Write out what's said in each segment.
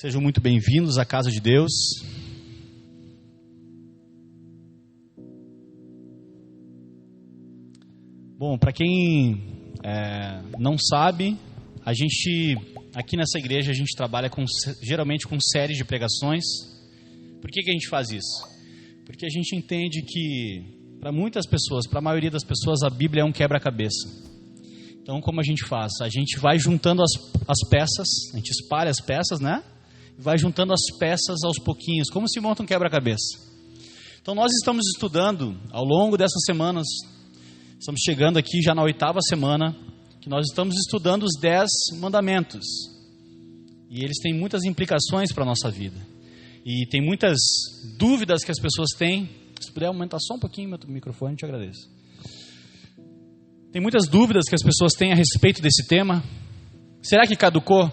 Sejam muito bem-vindos à casa de Deus. Bom, para quem não sabe, a gente aqui nessa igreja a gente trabalha geralmente com séries de pregações. Por que a gente faz isso? Porque a gente entende que para muitas pessoas, para a maioria das pessoas, a Bíblia é um quebra-cabeça. Então, como a gente faz? A gente vai juntando as peças, a gente espalha as peças, né? E vai juntando as peças aos pouquinhos, como se monta um quebra-cabeça. Então, nós estamos estudando, ao longo dessas semanas, estamos chegando aqui já na 8ª semana, que nós estamos estudando os 10 mandamentos. E eles têm muitas implicações para a nossa vida. E tem muitas dúvidas que as pessoas têm. Se puder aumentar só um pouquinho meu microfone, eu te agradeço. Tem muitas dúvidas que as pessoas têm a respeito desse tema. Será que caducou?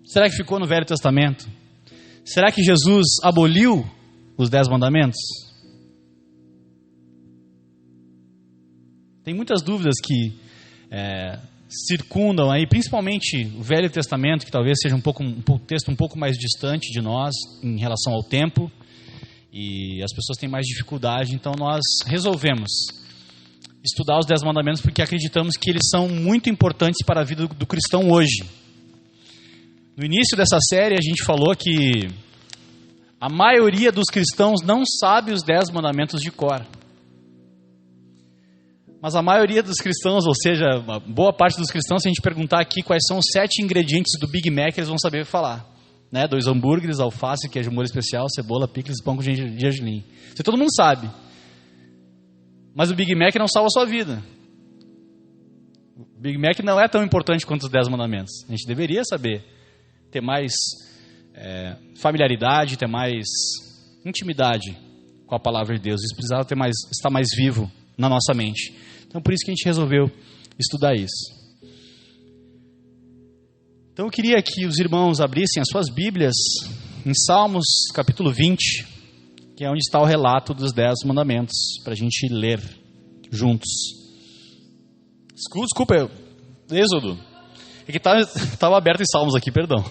Será que ficou no Velho Testamento? Será que Jesus aboliu os 10 mandamentos? Tem muitas dúvidas que circundam aí, principalmente o Velho Testamento, que talvez seja um texto um pouco mais distante de nós em relação ao tempo, e as pessoas têm mais dificuldade. Então nós resolvemos estudar os 10 mandamentos porque acreditamos que eles são muito importantes para a vida do cristão hoje. No início dessa série a gente falou que a maioria dos cristãos não sabe os 10 mandamentos de cor. Mas a maioria dos cristãos, ou seja, uma boa parte dos cristãos, se a gente perguntar aqui quais são os 7 ingredientes do Big Mac, eles vão saber falar. 2 hambúrgueres, alface, queijo molho especial, cebola, picles, pão com gergelim. Isso todo mundo sabe. Mas o Big Mac não salva a sua vida. O Big Mac não é tão importante quanto os 10 mandamentos. A gente deveria saber, ter mais familiaridade, ter mais intimidade com a palavra de Deus. Isso precisava estar mais vivo na nossa mente. Então, por isso que a gente resolveu estudar isso. Então, eu queria que os irmãos abrissem as suas Bíblias em Salmos, capítulo 20, que é onde está o relato dos 10 mandamentos, para a gente ler juntos. Desculpa, Êxodo. É que estava aberto em Salmos aqui, perdão.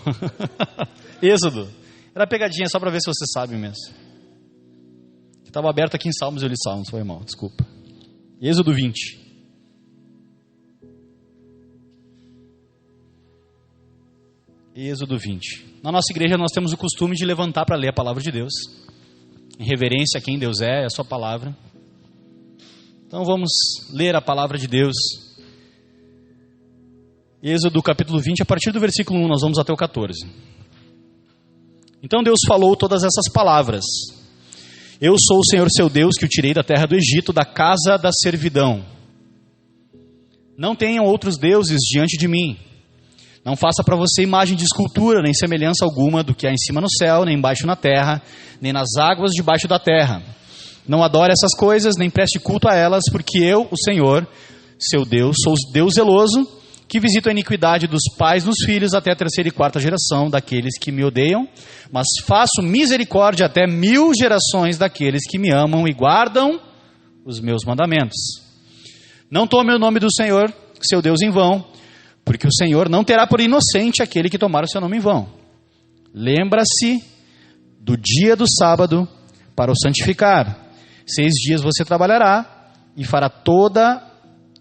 Êxodo. Era pegadinha só para ver se você sabe mesmo. Estava aberto aqui em Salmos e eu li Salmos, foi mal, desculpa. Êxodo 20. Êxodo 20. Na nossa igreja nós temos o costume de levantar para ler a palavra de Deus, em reverência a quem Deus é a sua palavra. Então vamos ler a palavra de Deus. Êxodo capítulo 20, a partir do versículo 1, nós vamos até o 14. Então Deus falou todas essas palavras. Eu sou o Senhor seu Deus, que o tirei da terra do Egito, da casa da servidão. Não tenham outros deuses diante de mim. Não faça para você imagem de escultura, nem semelhança alguma do que há em cima no céu, nem embaixo na terra, nem nas águas debaixo da terra. Não adore essas coisas, nem preste culto a elas, porque eu, o Senhor, seu Deus, sou o Deus zeloso, que visito a iniquidade dos pais nos filhos até a 3ª e 4ª geração daqueles que me odeiam, mas faço misericórdia até 1000 gerações daqueles que me amam e guardam os meus mandamentos. Não tome o nome do Senhor, seu Deus, em vão, porque o Senhor não terá por inocente aquele que tomar o seu nome em vão. Lembra-se do dia do sábado para o santificar. 6 dias você trabalhará e fará toda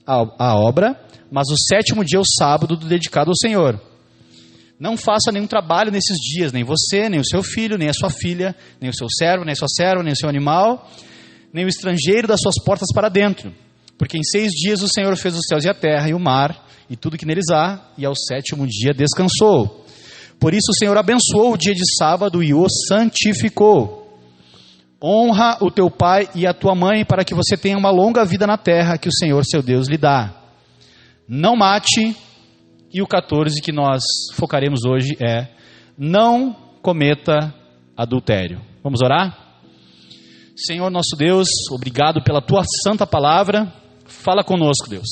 a obra, mas o 7º dia é o sábado dedicado ao Senhor. Não faça nenhum trabalho nesses dias, nem você, nem o seu filho, nem a sua filha, nem o seu servo, nem a sua serva, nem o seu animal, nem o estrangeiro das suas portas para dentro. Porque em 6 dias o Senhor fez os céus e a terra e o mar e tudo que neles há, e ao 7º dia descansou. Por isso o Senhor abençoou o dia de sábado e o santificou. Honra o teu pai e a tua mãe, para que você tenha uma longa vida na terra que o Senhor seu Deus lhe dá. Não mate. E o 14 que nós focaremos hoje é: não cometa adultério. Vamos orar? Senhor nosso Deus, obrigado pela tua santa palavra. Fala conosco, Deus.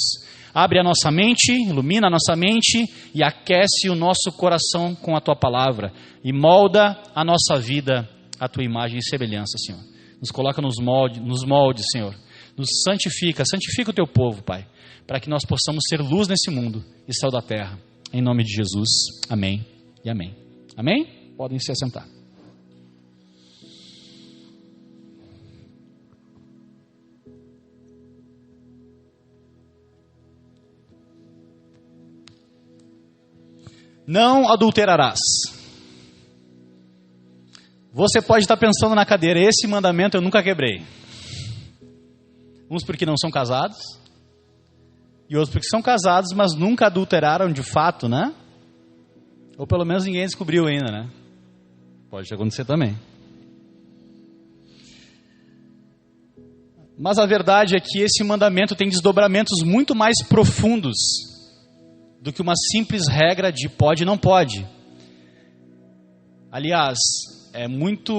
Abre a nossa mente, ilumina a nossa mente e aquece o nosso coração com a tua palavra. E molda a nossa vida à tua imagem e semelhança, Senhor. Nos coloca nos moldes, Senhor. Nos santifica o teu povo, Pai, para que nós possamos ser luz nesse mundo e sal da terra. Em nome de Jesus, amém e amém. Amém? Podem se assentar. Não adulterarás. Você pode estar pensando na cadeira, esse mandamento eu nunca quebrei. Uns porque não são casados, e outros porque são casados, mas nunca adulteraram de fato, né? Ou pelo menos ninguém descobriu ainda, né? Pode acontecer também. Mas a verdade é que esse mandamento tem desdobramentos muito mais profundos do que uma simples regra de pode e não pode. Aliás, é muito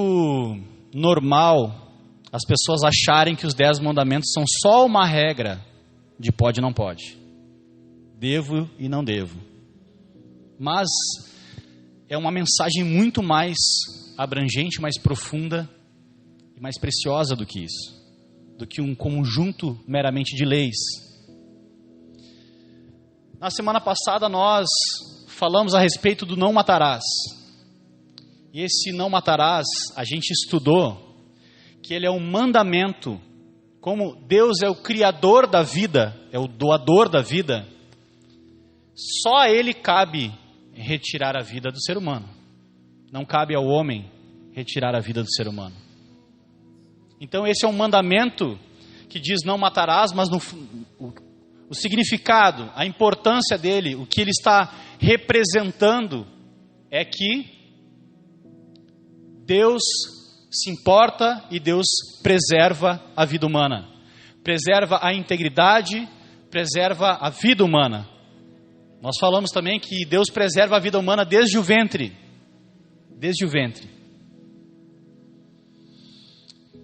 normal as pessoas acharem que os 10 mandamentos são só uma regra de pode e não pode. Devo e não devo. Mas é uma mensagem muito mais abrangente, mais profunda e mais preciosa do que isso. Do que um conjunto meramente de leis. Na semana passada nós falamos a respeito do não matarás. E esse não matarás, a gente estudou que ele é um mandamento. Como Deus é o criador da vida, é o doador da vida, só a ele cabe retirar a vida do ser humano. Não cabe ao homem retirar a vida do ser humano. Então esse é um mandamento que diz não matarás, mas o significado, a importância dele, o que ele está representando é que Deus se importa e Deus preserva a vida humana. Preserva a integridade, preserva a vida humana. Nós falamos também que Deus preserva a vida humana desde o ventre. Desde o ventre.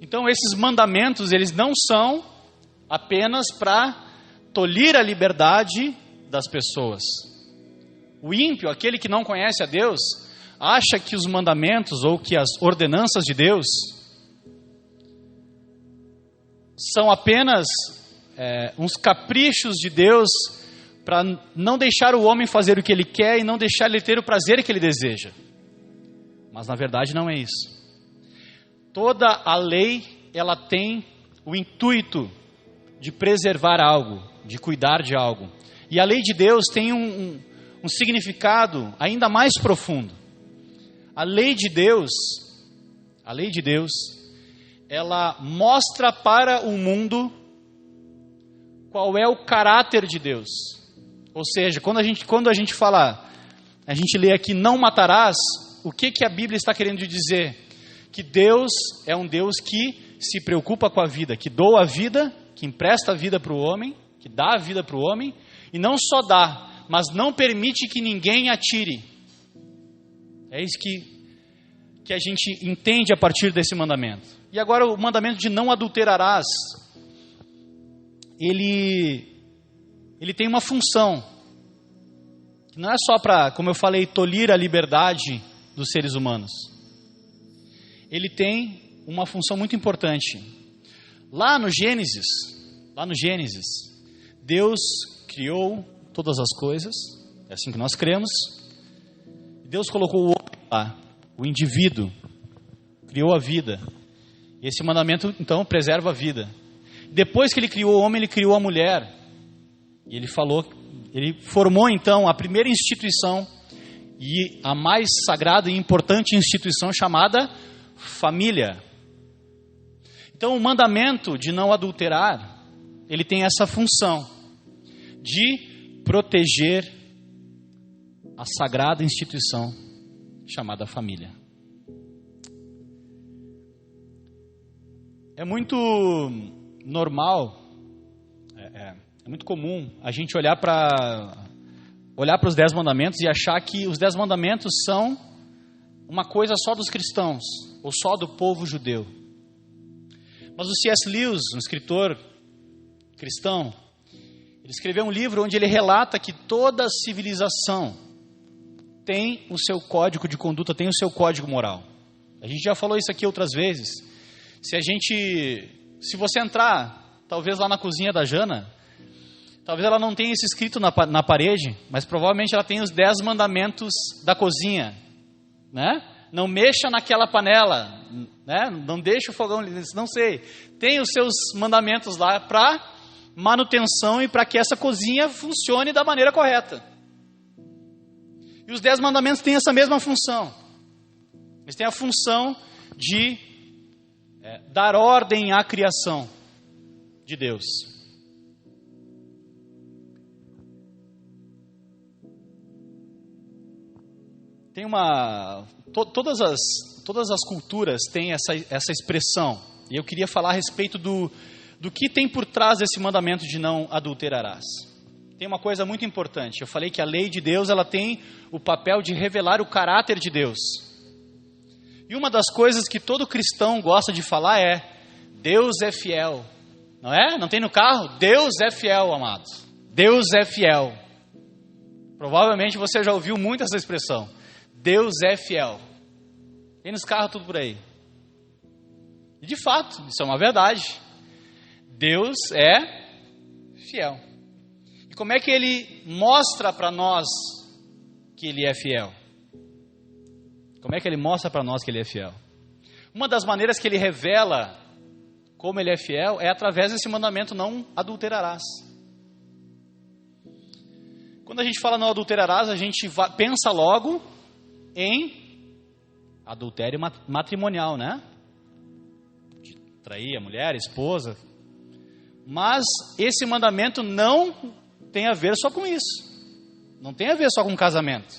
Então esses mandamentos, eles não são apenas para tolir a liberdade das pessoas. O ímpio, aquele que não conhece a Deus, acha que os mandamentos ou que as ordenanças de Deus são apenas uns caprichos de Deus para não deixar o homem fazer o que ele quer e não deixar ele ter o prazer que ele deseja. Mas na verdade não é isso. Toda a lei, ela tem o intuito de preservar algo, de cuidar de algo. E a lei de Deus tem um significado ainda mais profundo. A lei de Deus, ela mostra para o mundo qual é o caráter de Deus. Ou seja, quando a gente fala, a gente lê aqui não matarás, o que a Bíblia está querendo dizer? Que Deus é um Deus que se preocupa com a vida, que doa a vida, que empresta a vida para o homem, que dá a vida para o homem, e não só dá, mas não permite que ninguém atire. É isso que a gente entende a partir desse mandamento. E agora o mandamento de não adulterarás, ele tem uma função, que não é só para, como eu falei, tolir a liberdade dos seres humanos. Ele tem uma função muito importante. Lá no Gênesis, Deus criou todas as coisas, é assim que nós cremos. Deus colocou o homem lá, o indivíduo, criou a vida. E esse mandamento, então, preserva a vida. Depois que ele criou o homem, ele criou a mulher. E ele formou, então, a primeira instituição e a mais sagrada e importante instituição chamada família. Então, o mandamento de não adulterar, ele tem essa função de proteger a sagrada instituição chamada família. É muito normal, é muito comum a gente olhar para os 10 mandamentos e achar que os 10 mandamentos são uma coisa só dos cristãos, ou só do povo judeu. Mas o C.S. Lewis, um escritor cristão, ele escreveu um livro onde ele relata que toda civilização tem o seu código de conduta, tem o seu código moral. A gente já falou isso aqui outras vezes. Se você entrar, talvez lá na cozinha da Jana, talvez ela não tenha isso escrito na parede, mas provavelmente ela tem os 10 mandamentos da cozinha, né? Não mexa naquela panela, né? Não deixa o fogão, não sei. Tem os seus mandamentos lá para manutenção e para que essa cozinha funcione da maneira correta. E os 10 mandamentos têm essa mesma função. Eles têm a função de dar ordem à criação de Deus. Tem todas as culturas têm essa expressão. E eu queria falar a respeito do que tem por trás desse mandamento de não adulterarás. Tem uma coisa muito importante. Eu falei que a lei de Deus, ela tem o papel de revelar o caráter de Deus. E uma das coisas que todo cristão gosta de falar é: Deus é fiel. Não é? Não tem no carro? Deus é fiel, amado. Deus é fiel. Provavelmente você já ouviu muito essa expressão. Deus é fiel. Tem nos carros tudo por aí. E de fato, isso é uma verdade. Deus é fiel. E como é que Ele mostra para nós que Ele é fiel? Como é que Ele mostra para nós que Ele é fiel? Uma das maneiras que Ele revela como Ele é fiel é através desse mandamento: não adulterarás. Quando a gente fala não adulterarás, a gente pensa logo em adultério matrimonial, né? De trair a mulher, a esposa. Mas esse mandamento não tem a ver só com isso. Não tem a ver só com casamento.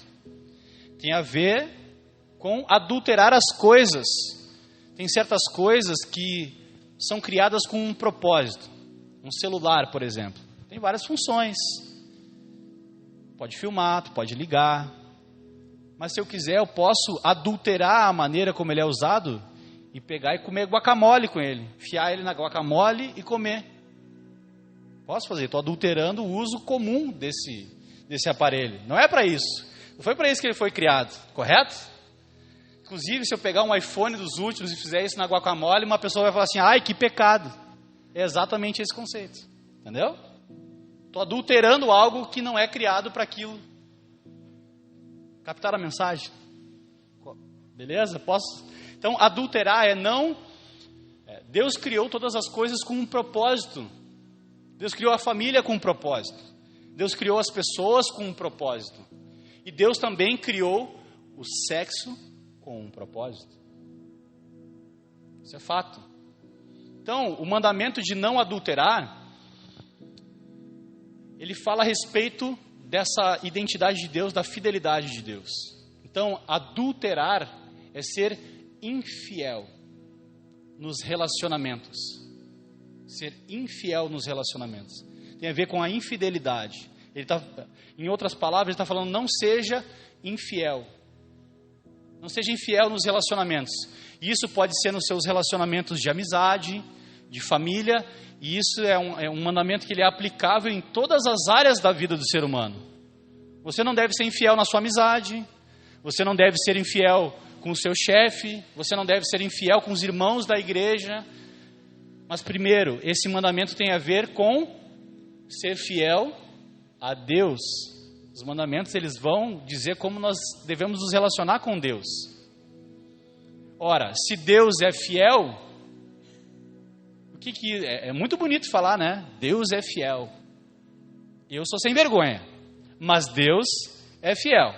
Tem a ver com adulterar as coisas. Tem certas coisas que são criadas com um propósito. Um celular, por exemplo, tem várias funções. Pode filmar, tu pode ligar. Mas se eu quiser, eu posso adulterar a maneira como ele é usado e pegar e comer guacamole com ele. Enfiar ele na guacamole e comer. Posso fazer, estou adulterando o uso comum desse aparelho. Não é para isso. Não foi para isso que ele foi criado, correto? Inclusive, se eu pegar um iPhone dos últimos e fizer isso na guacamole, uma pessoa vai falar assim: ai, que pecado. É exatamente esse conceito. Entendeu? Estou adulterando algo que não é criado para aquilo. Captaram a mensagem? Beleza? Posso? Então, adulterar é não... Deus criou todas as coisas com um propósito. Deus criou a família com um propósito. Deus criou as pessoas com um propósito. E Deus também criou o sexo com um propósito. Isso é fato. Então, o mandamento de não adulterar, ele fala a respeito dessa identidade de Deus, da fidelidade de Deus. Então, adulterar é ser infiel nos relacionamentos. Ser infiel nos relacionamentos. Tem a ver com a infidelidade. Em outras palavras, ele está falando: não seja infiel. Não seja infiel nos relacionamentos. E isso pode ser nos seus relacionamentos de amizade, de família. E isso é um mandamento que ele é aplicável em todas as áreas da vida do ser humano. Você não deve ser infiel na sua amizade. Você não deve ser infiel com o seu chefe. Você não deve ser infiel com os irmãos da igreja. Mas primeiro, esse mandamento tem a ver com ser fiel a Deus. Os mandamentos, eles vão dizer como nós devemos nos relacionar com Deus. Ora, se Deus é fiel... É muito bonito falar, né? Deus é fiel. Eu sou sem vergonha, mas Deus é fiel.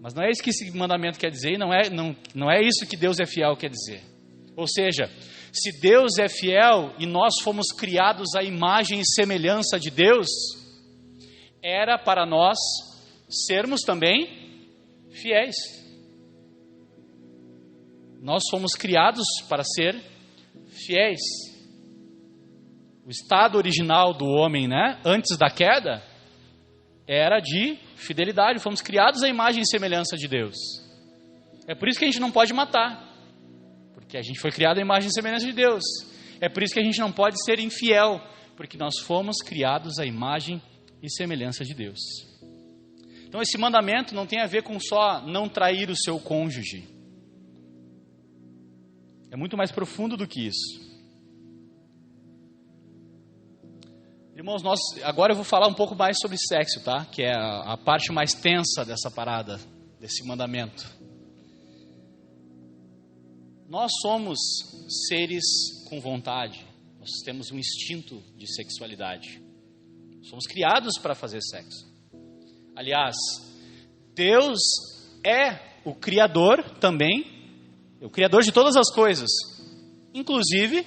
Mas não é isso que esse mandamento quer dizer, e não é isso que Deus é fiel quer dizer. Ou seja, se Deus é fiel e nós fomos criados à imagem e semelhança de Deus, era para nós sermos também fiéis. Nós fomos criados para ser fiéis. O estado original do homem, né, antes da queda, era de fidelidade. Fomos criados à imagem e semelhança de Deus. É por isso que a gente não pode matar, porque a gente foi criado à imagem e semelhança de Deus. É por isso que a gente não pode ser infiel, porque nós fomos criados à imagem e semelhança de Deus. Então esse mandamento não tem a ver com só não trair o seu cônjuge. É muito mais profundo do que isso. Irmãos, agora eu vou falar um pouco mais sobre sexo, tá? Que é a parte mais tensa dessa parada, desse mandamento. Nós somos seres com vontade, nós temos um instinto de sexualidade. Somos criados para fazer sexo. Aliás, Deus é o Criador também, é o Criador de todas as coisas, inclusive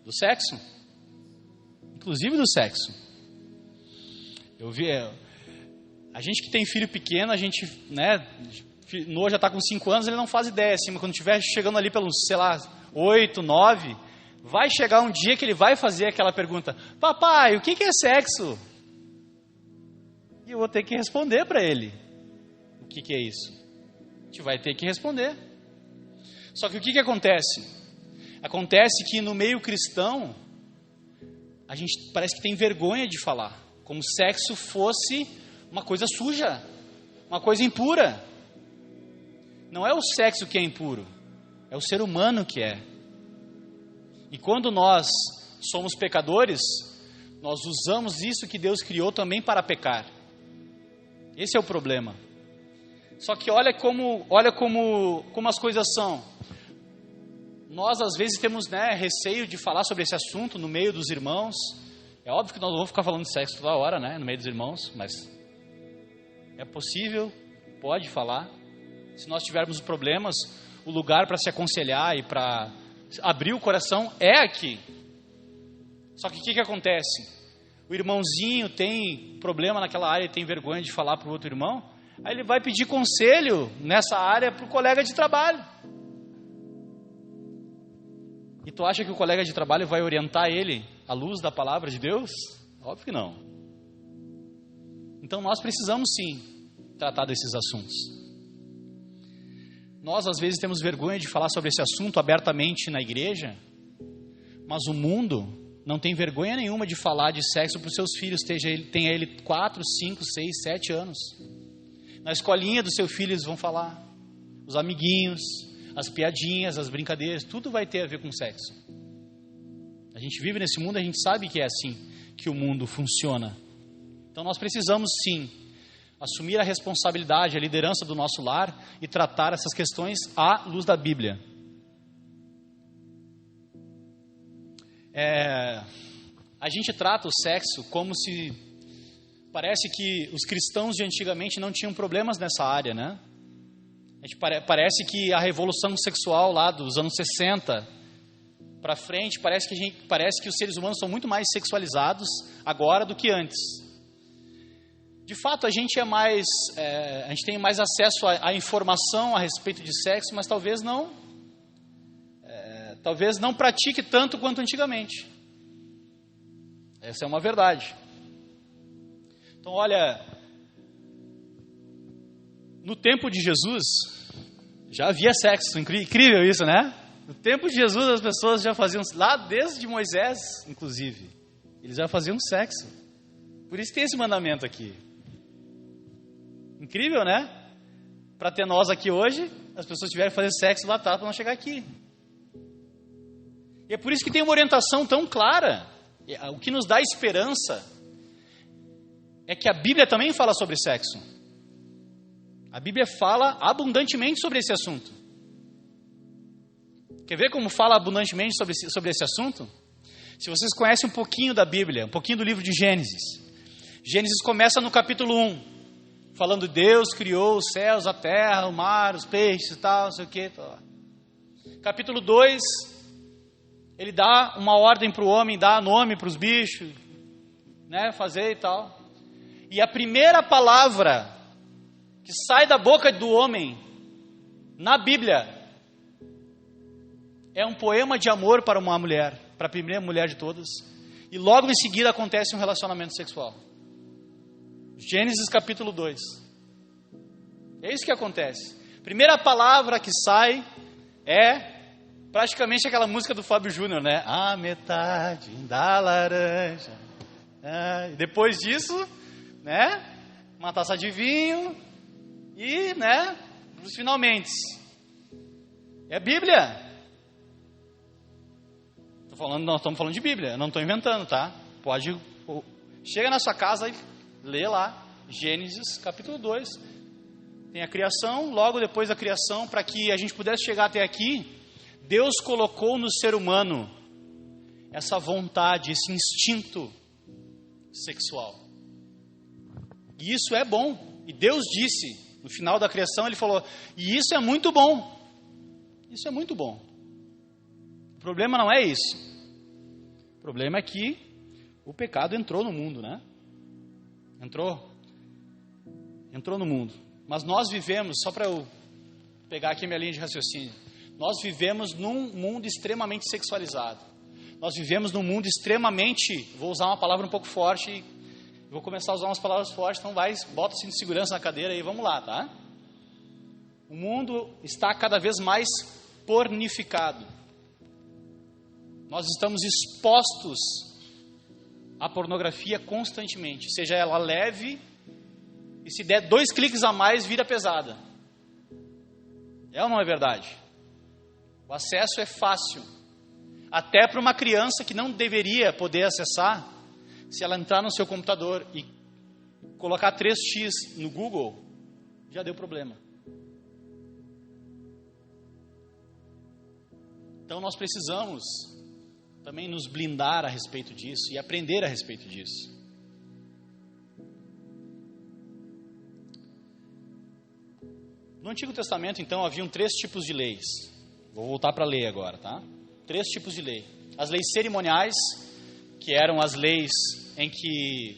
do sexo. Inclusive do sexo. Eu vi, a gente que tem filho pequeno, a gente, né, Noah já está com 5 anos, ele não faz ideia, assim, mas quando estiver chegando ali pelos, 8, 9, vai chegar um dia que ele vai fazer aquela pergunta: papai, o que é sexo? E eu vou ter que responder para ele o que é isso. A gente vai ter que responder. Só que o que acontece? Acontece que no meio cristão, a gente parece que tem vergonha de falar, como se sexo fosse uma coisa suja, uma coisa impura. Não é o sexo que é impuro, é o ser humano que é. E quando nós somos pecadores, nós usamos isso que Deus criou também para pecar. Esse é o problema. Só que olha como as coisas são. Nós às vezes temos, né, receio de falar sobre esse assunto no meio dos irmãos. É óbvio que nós não vamos ficar falando de sexo toda hora, né, no meio dos irmãos, mas é possível, pode falar. Se nós tivermos problemas, o lugar para se aconselhar e para abrir o coração é aqui. Só que o que acontece? O irmãozinho tem problema naquela área e tem vergonha de falar para o outro irmão, aí ele vai pedir conselho nessa área para o colega de trabalho. E tu acha que o colega de trabalho vai orientar ele à luz da palavra de Deus? Óbvio que não. Então nós precisamos sim tratar desses assuntos. Nós às vezes temos vergonha de falar sobre esse assunto abertamente na igreja, mas o mundo não tem vergonha nenhuma de falar de sexo para os seus filhos, tenha ele 4, 5, 6, 7 anos. Na escolinha do seu filho eles vão falar, os amiguinhos, as piadinhas, as brincadeiras, tudo vai ter a ver com sexo. A gente vive nesse mundo, a gente sabe que é assim que o mundo funciona. Então nós precisamos sim assumir a responsabilidade, a liderança do nosso lar e tratar essas questões à luz da Bíblia. A gente trata o sexo como se parece que os cristãos de antigamente não tinham problemas nessa área, né? Parece que a revolução sexual lá dos anos 60 para frente, parece que os seres humanos são muito mais sexualizados agora do que antes. De fato, a gente tem mais acesso à informação a respeito de sexo, mas talvez não pratique tanto quanto antigamente. Essa é uma verdade. Então, olha, no tempo de Jesus, já havia sexo, incrível isso, né? No tempo de Jesus as pessoas já faziam, lá desde Moisés, inclusive, eles já faziam sexo. Por isso tem esse mandamento aqui. Incrível, né? Para ter nós aqui hoje, as pessoas tiveram que fazer sexo lá atrás para não chegar aqui. E é por isso que tem uma orientação tão clara. O que nos dá esperança é que a Bíblia também fala sobre sexo. A Bíblia fala abundantemente sobre esse assunto. Quer ver como fala abundantemente sobre esse assunto? Se vocês conhecem um pouquinho da Bíblia, um pouquinho do livro de Gênesis. Gênesis começa no capítulo 1, falando Deus criou os céus, a terra, o mar, os peixes e tal, não sei o que. Capítulo 2, ele dá uma ordem para o homem, dá nome para os bichos, né, fazer e tal. E a primeira palavra que sai da boca do homem na Bíblia é um poema de amor para uma mulher, para a primeira mulher de todas. E logo em seguida acontece um relacionamento sexual. Gênesis capítulo 2. É isso que acontece. Primeira palavra que sai é praticamente aquela música do Fábio Júnior, né? A metade da laranja. Depois disso, né? Uma taça de vinho e, né? Os finalmente. É a Bíblia. Nós estamos falando de Bíblia, eu não estou inventando, tá? Chega na sua casa e lê lá, Gênesis capítulo 2. Tem a criação, logo depois da criação, para que a gente pudesse chegar até aqui, Deus colocou no ser humano essa vontade, esse instinto sexual. E isso é bom. E Deus disse, no final da criação, Ele falou, e isso é muito bom. Isso é muito bom. O problema não é isso. O problema é que o pecado entrou no mundo, né? Entrou no mundo. Mas nós vivemos, só para eu pegar aqui minha linha de raciocínio, nós vivemos num mundo extremamente sexualizado. Nós vivemos num mundo extremamente, vou usar uma palavra um pouco forte, vou começar a usar umas palavras fortes, então bota o cinto de segurança na cadeira e vamos lá, tá? O mundo está cada vez mais pornificado. Nós estamos expostos à pornografia constantemente, seja ela leve, e se der 2 cliques a mais, vira pesada. É ou não é verdade? O acesso é fácil. Até para uma criança que não deveria poder acessar, se ela entrar no seu computador e colocar 3x no Google, já deu problema. Então nós precisamos também nos blindar a respeito disso e aprender a respeito disso. No Antigo Testamento, então, haviam 3 tipos de leis. Vou voltar para a lei agora, tá? 3 tipos de lei. As leis cerimoniais, que eram as leis em que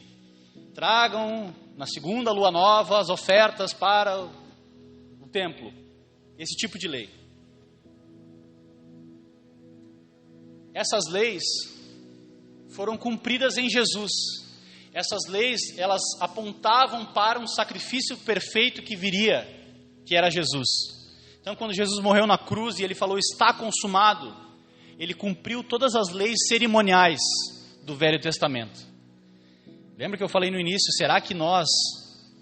tragam na segunda lua nova as ofertas para o templo. Esse tipo de lei. Essas leis foram cumpridas em Jesus. Essas leis, elas apontavam para um sacrifício perfeito que viria, que era Jesus. Então, quando Jesus morreu na cruz e Ele falou, está consumado, Ele cumpriu todas as leis cerimoniais do Velho Testamento. Lembra que eu falei no início, será que nós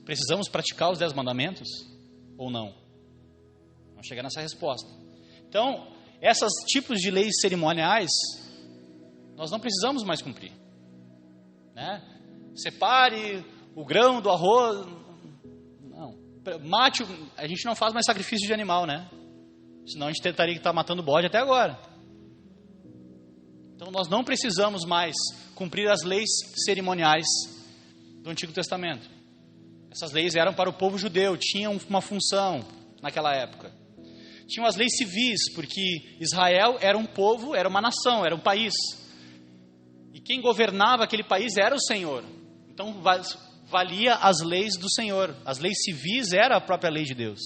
precisamos praticar os 10 mandamentos? Ou não? Vamos chegar nessa resposta. Então, esses tipos de leis cerimoniais, nós não precisamos mais cumprir. Né? Separe o grão do arroz. Não. Mate, a gente não faz mais sacrifício de animal, né? Senão a gente tentaria estar matando bode até agora. Então nós não precisamos mais cumprir as leis cerimoniais do Antigo Testamento. Essas leis eram para o povo judeu, tinham uma função naquela época. Tinham as leis civis, porque Israel era um povo, era uma nação, era um país. E quem governava aquele país era o Senhor. Então valia as leis do Senhor. As leis civis era a própria lei de Deus.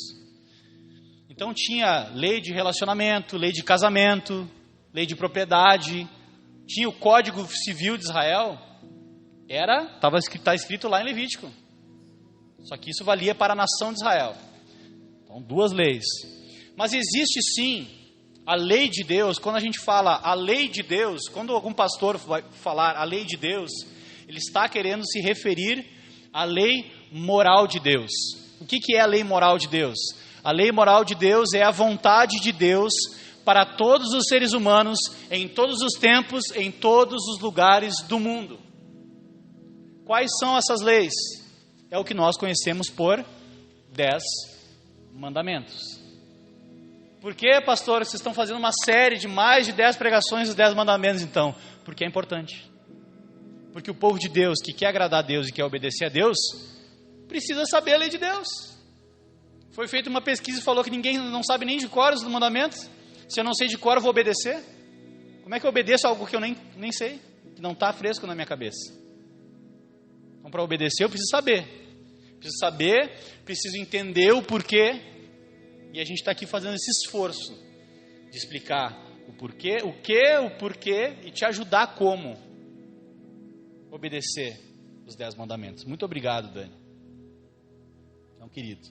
Então tinha lei de relacionamento, lei de casamento, lei de propriedade. Tinha o Código Civil de Israel. Está escrito lá em Levítico. Só que isso valia para a nação de Israel. Então 2 leis. Mas existe sim a lei de Deus. Quando a gente fala a lei de Deus, quando algum pastor vai falar a lei de Deus, ele está querendo se referir à lei moral de Deus. O que é a lei moral de Deus? A lei moral de Deus é a vontade de Deus para todos os seres humanos, em todos os tempos, em todos os lugares do mundo. Quais são essas leis? É o que nós conhecemos por 10 mandamentos. Por que, pastor, vocês estão fazendo uma série de mais de 10 pregações dos 10 mandamentos, então? Porque é importante. Porque o povo de Deus, que quer agradar a Deus e quer obedecer a Deus, precisa saber a lei de Deus. Foi feita uma pesquisa e falou que ninguém não sabe nem de cor os mandamentos. Se eu não sei de cor, eu vou obedecer? Como é que eu obedeço algo que eu nem sei? Que não está fresco na minha cabeça? Então, para obedecer, eu preciso saber. Preciso saber, preciso entender o porquê. E a gente está aqui fazendo esse esforço de explicar o porquê, o porquê e te ajudar como obedecer os 10 mandamentos. Muito obrigado, Dani. Então, querido.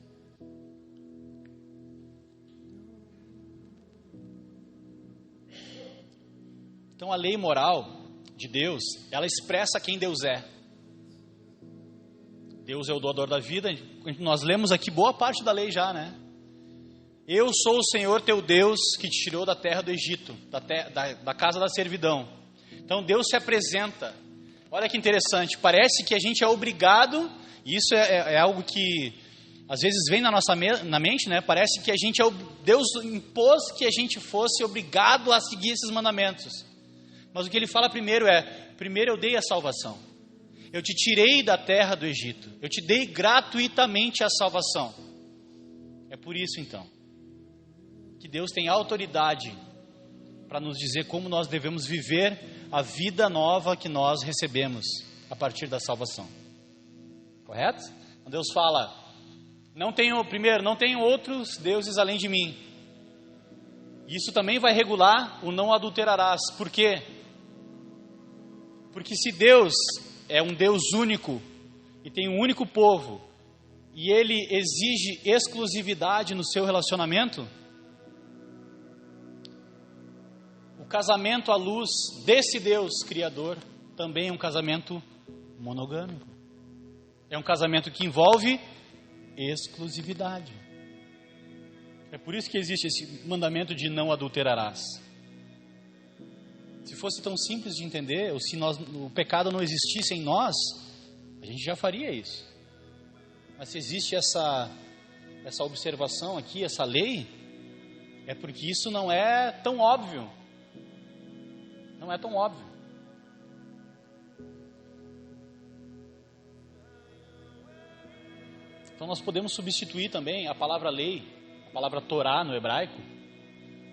Então, a lei moral de Deus, ela expressa quem Deus é. Deus é o doador da vida. Nós lemos aqui boa parte da lei já, né? Eu sou o Senhor teu Deus que te tirou da terra do Egito, da casa da servidão. Então Deus se apresenta. Olha que interessante, parece que a gente é obrigado, e isso é algo que às vezes vem na mente, né? Parece que Deus impôs que a gente fosse obrigado a seguir esses mandamentos. Mas o que ele fala primeiro primeiro eu dei a salvação. Eu te tirei da terra do Egito. Eu te dei gratuitamente a salvação. É por isso então, que Deus tem autoridade para nos dizer como nós devemos viver a vida nova que nós recebemos a partir da salvação. Correto? Quando Deus fala, não tenho outros deuses além de mim. Isso também vai regular o não adulterarás. Por quê? Porque se Deus é um Deus único e tem um único povo e Ele exige exclusividade no seu relacionamento, o casamento à luz desse Deus Criador também é um casamento monogâmico. É um casamento que envolve exclusividade. É por isso que existe esse mandamento de não adulterarás. Se fosse tão simples de entender, ou se o pecado não existisse em nós, a gente já faria isso. Mas se existe essa observação aqui, essa lei, é porque isso não é tão óbvio. Não é tão óbvio. Então nós podemos substituir também a palavra lei, a palavra Torá no hebraico,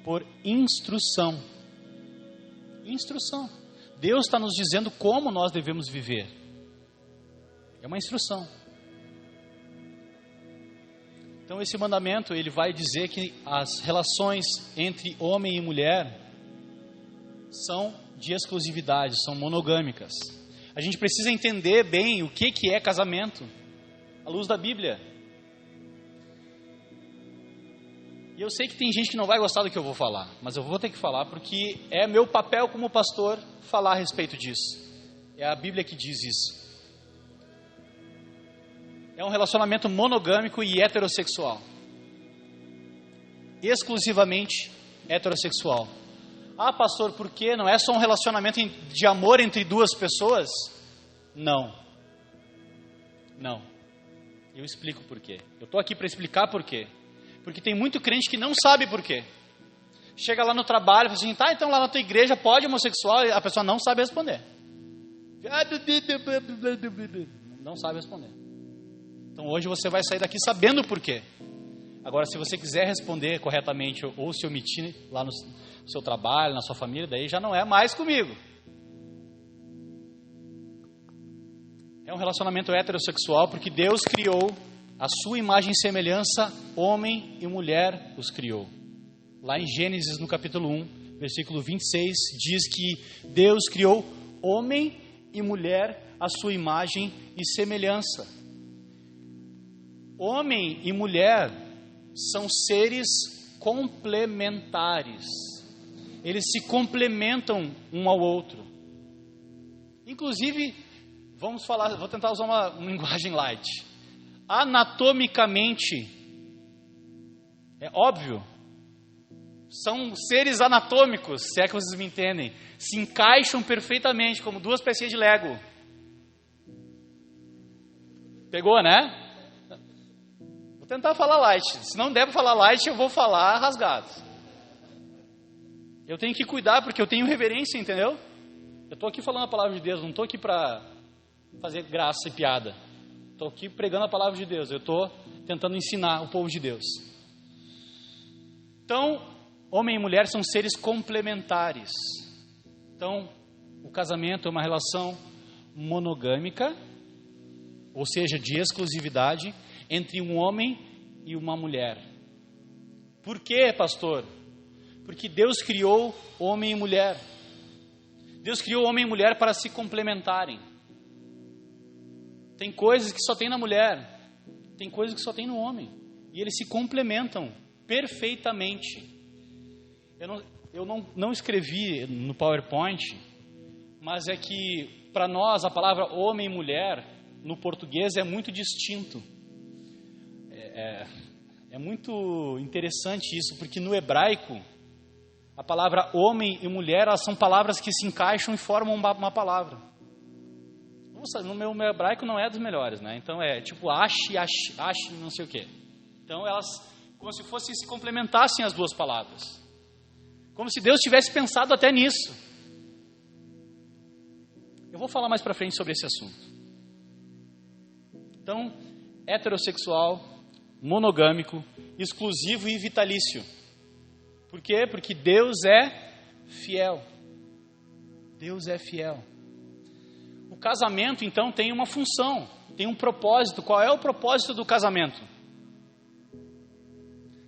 por instrução. Instrução. Deus está nos dizendo como nós devemos viver. É uma instrução. Então esse mandamento, ele vai dizer que as relações entre homem e mulher são de exclusividade, são monogâmicas. A gente precisa entender bem o que é casamento, à luz da Bíblia. E eu sei que tem gente que não vai gostar do que eu vou falar, mas eu vou ter que falar porque é meu papel como pastor falar a respeito disso. É a Bíblia que diz isso. É um relacionamento monogâmico e heterossexual. Exclusivamente heterossexual. Ah, pastor, por quê? Não é só um relacionamento de amor entre duas pessoas? Não. Não. Eu explico por quê. Eu estou aqui para explicar por quê. Porque tem muito crente que não sabe por quê. Chega lá no trabalho e fala assim, tá, então lá na tua igreja pode homossexual? E a pessoa não sabe responder. Não sabe responder. Então hoje você vai sair daqui sabendo por quê. Agora, se você quiser responder corretamente ou se omitir lá no seu trabalho, na sua família, daí já não é mais comigo. É um relacionamento heterossexual porque Deus criou a sua imagem e semelhança, homem e mulher os criou. Lá em Gênesis, no capítulo 1, versículo 26, diz que Deus criou homem e mulher a sua imagem e semelhança. Homem e mulher são seres complementares. Eles se complementam um ao outro. Inclusive, vou tentar usar uma linguagem light. Anatomicamente, é óbvio, são seres anatômicos, se é que vocês me entendem, se encaixam perfeitamente, como duas pecinhas de Lego. Pegou, né? Vou tentar falar light, se não der para falar light, eu vou falar rasgado. Eu tenho que cuidar, porque eu tenho reverência, entendeu? Eu estou aqui falando a palavra de Deus, não estou aqui para fazer graça e piada. Estou aqui pregando a palavra de Deus. Eu estou tentando ensinar o povo de Deus. Então, homem e mulher são seres complementares. Então, o casamento é uma relação monogâmica, ou seja, de exclusividade, entre um homem e uma mulher. Por quê, pastor? Porque Deus criou homem e mulher. Deus criou homem e mulher para se complementarem. Tem coisas que só tem na mulher, tem coisas que só tem no homem. E eles se complementam perfeitamente. Eu não escrevi no PowerPoint, mas é que para nós a palavra homem e mulher no português é muito distinto. É muito interessante isso, porque no hebraico a palavra homem e mulher elas são palavras que se encaixam e formam uma palavra. No meu hebraico não é dos melhores, né? Então é tipo ache, não sei o quê. Então elas, como se fossem, se complementassem as duas palavras. Como se Deus tivesse pensado até nisso. Eu vou falar mais pra frente sobre esse assunto. Então, heterossexual, monogâmico, exclusivo e vitalício. Por quê? Porque Deus é fiel. Deus é fiel. O casamento, então, tem uma função, tem um propósito. Qual é o propósito do casamento?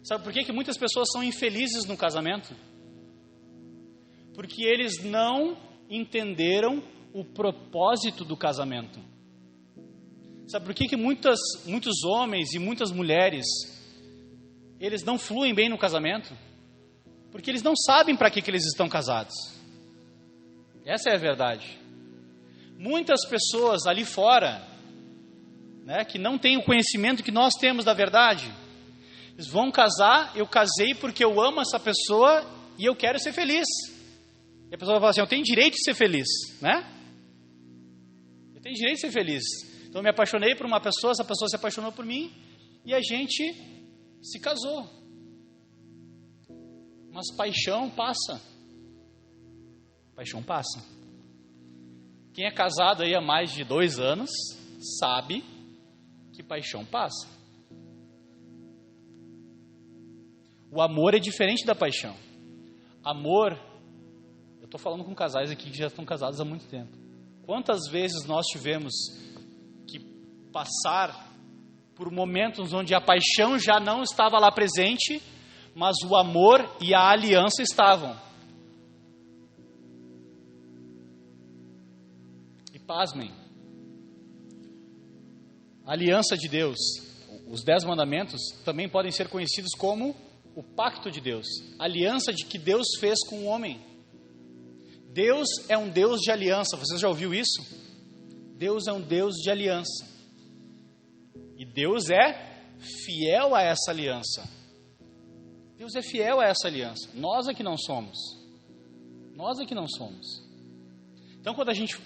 Sabe por que muitas pessoas são infelizes no casamento? Porque eles não entenderam o propósito do casamento. Sabe por que muitos homens e muitas mulheres, eles não fluem bem no casamento? Porque eles não sabem para que eles estão casados. Essa é a verdade. Muitas pessoas ali fora, né, que não têm o conhecimento que nós temos da verdade, eles vão casar, eu casei porque eu amo essa pessoa e eu quero ser feliz. E a pessoa vai falar assim, eu tenho direito de ser feliz, né? Eu tenho direito de ser feliz. Então eu me apaixonei por uma pessoa, essa pessoa se apaixonou por mim e a gente se casou. Mas paixão passa. Paixão passa. Quem é casado aí há mais de 2 anos sabe que paixão passa. O amor é diferente da paixão. Amor, eu estou falando com casais aqui que já estão casados há muito tempo. Quantas vezes nós tivemos que passar por momentos onde a paixão já não estava lá presente, mas o amor e a aliança estavam. E pasmem, a aliança de Deus, os 10 mandamentos, também podem ser conhecidos como o pacto de Deus, a aliança de que Deus fez com o homem. Deus é um Deus de aliança, você já ouviu isso? Deus é um Deus de aliança. E Deus é fiel a essa aliança. Deus é fiel a essa aliança. Nós é que não somos. Nós é que não somos. Então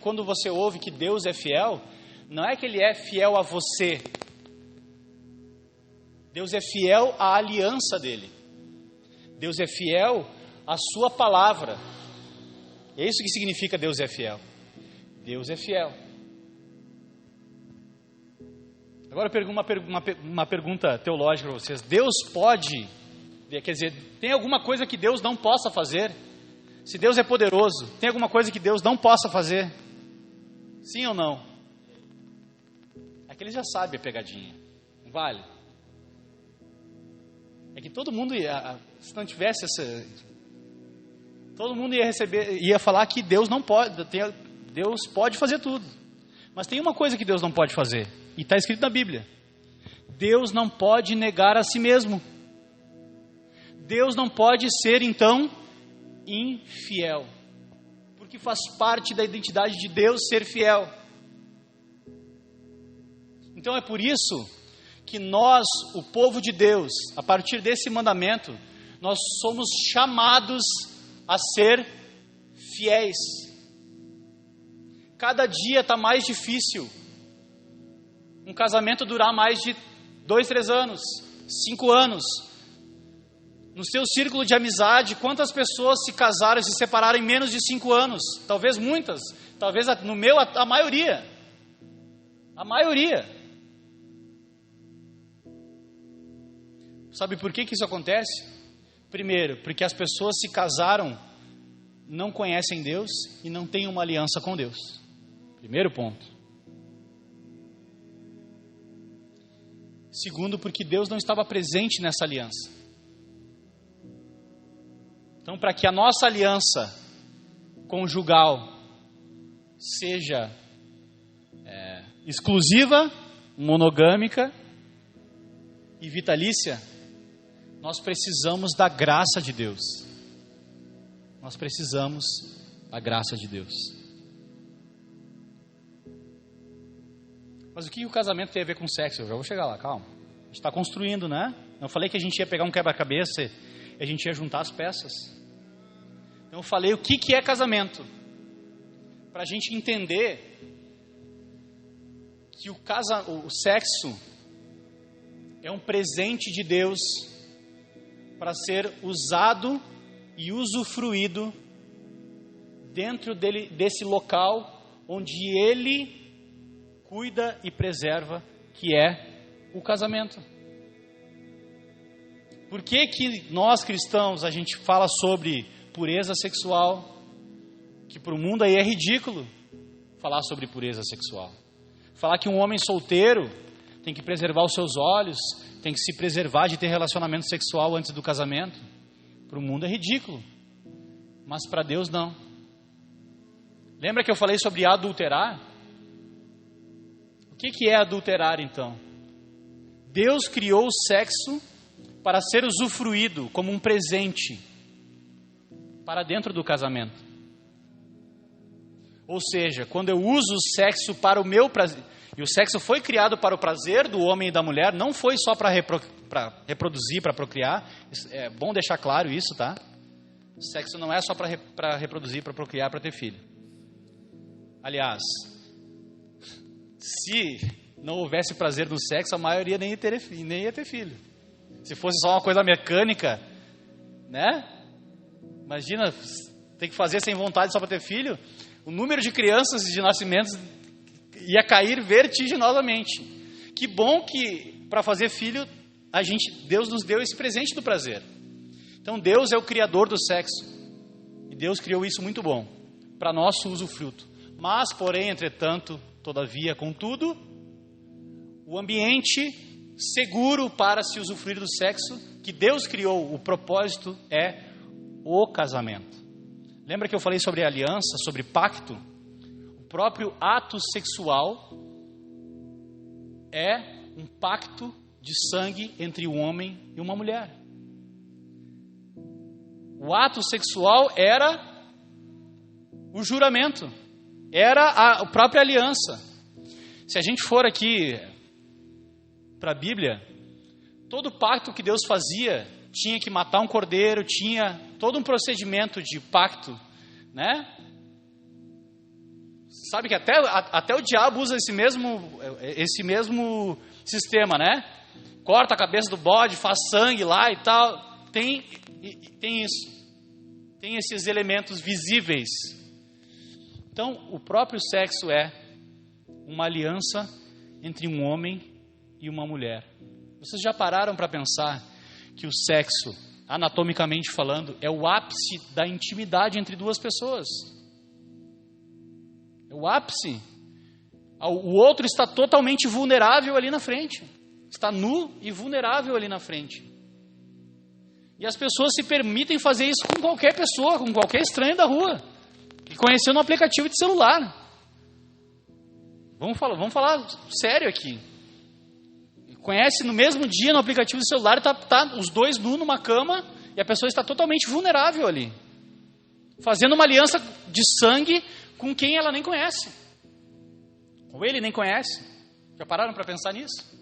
quando você ouve que Deus é fiel, não é que Ele é fiel a você. Deus é fiel à aliança dEle. Deus é fiel à sua palavra. É isso que significa Deus é fiel. Deus é fiel. Agora eu pergunto uma pergunta teológica para vocês. Deus pode, quer dizer, tem alguma coisa que Deus não possa fazer? Se Deus é poderoso, tem alguma coisa que Deus não possa fazer? Sim ou não? Aquele já sabe a pegadinha. Não vale? É que todo mundo se não tivesse essa, todo mundo ia falar que Deus não pode, Deus pode fazer tudo. Mas tem uma coisa que Deus não pode fazer, e está escrito na Bíblia: Deus não pode negar a si mesmo. Deus não pode ser, então, infiel, porque faz parte da identidade de Deus ser fiel. Então é por isso que nós, o povo de Deus, a partir desse mandamento, nós somos chamados a ser fiéis. Cada dia está mais difícil um casamento durar mais de 2, 3 anos, 5 anos. No seu círculo de amizade, quantas pessoas se casaram e se separaram em menos de 5 anos? Talvez muitas, talvez no meu a maioria. A maioria. Sabe por que isso acontece? Primeiro, porque as pessoas se casaram, não conhecem Deus e não têm uma aliança com Deus. Primeiro ponto. Segundo, porque Deus não estava presente nessa aliança. Então, para que a nossa aliança conjugal seja exclusiva, monogâmica e vitalícia, nós precisamos da graça de Deus. Nós precisamos da graça de Deus. Mas o que o casamento tem a ver com sexo? Eu já vou chegar lá, calma. A gente está construindo, né? Eu falei que a gente ia pegar um quebra-cabeça e a gente ia juntar as peças. Então eu falei o que é casamento. Para a gente entender que o sexo é um presente de Deus para ser usado e usufruído dentro desse local onde Ele cuida e preserva, que é o casamento. Por que nós cristãos, a gente fala sobre pureza sexual, que para o mundo aí é ridículo falar sobre pureza sexual. Falar que um homem solteiro tem que preservar os seus olhos, tem que se preservar de ter relacionamento sexual antes do casamento. Para o mundo é ridículo, mas para Deus não. Lembra que eu falei sobre adulterar? O que é adulterar então? Deus criou o sexo para ser usufruído como um presente para dentro do casamento. Ou seja, quando eu uso o sexo para o meu prazer, e o sexo foi criado para o prazer do homem e da mulher, não foi só para reproduzir, para procriar. É bom deixar claro isso, tá? O sexo não é só para reproduzir, para procriar, para ter filho. Aliás, se não houvesse prazer no sexo, a maioria nem ia ter filho. Se fosse só uma coisa mecânica, né? Imagina, ter que fazer sem vontade só para ter filho. O número de crianças de nascimentos ia cair vertiginosamente. Que bom que para fazer filho, Deus nos deu esse presente do prazer. Então Deus é o criador do sexo. E Deus criou isso muito bom, para nosso usufruto. Mas, porém, entretanto, todavia, contudo, o ambiente seguro para se usufruir do sexo que Deus criou, o propósito é o casamento. Lembra que eu falei sobre aliança, sobre pacto? O próprio ato sexual é um pacto de sangue entre um homem e uma mulher. O ato sexual era o juramento, era a própria aliança. Se a gente for aqui para a Bíblia, todo pacto que Deus fazia tinha que matar um cordeiro, tinha todo um procedimento de pacto, né? Sabe que até o diabo usa esse mesmo sistema, né? Corta a cabeça do bode, faz sangue lá e tal. Tem isso. Tem esses elementos visíveis. Então, o próprio sexo é uma aliança entre um homem e uma mulher. Vocês já pararam para pensar que o sexo, anatomicamente falando, é o ápice da intimidade entre duas pessoas? É o ápice. O outro está totalmente vulnerável ali na frente. Está nu e vulnerável ali na frente. E as pessoas se permitem fazer isso com qualquer pessoa, com qualquer estranho da rua, que conheceu no aplicativo de celular. Vamos falar sério aqui. Conhece no mesmo dia no aplicativo de celular, tá os dois nus numa cama e a pessoa está totalmente vulnerável ali, fazendo uma aliança de sangue com quem ela nem conhece, ou ele nem conhece. Já pararam para pensar nisso?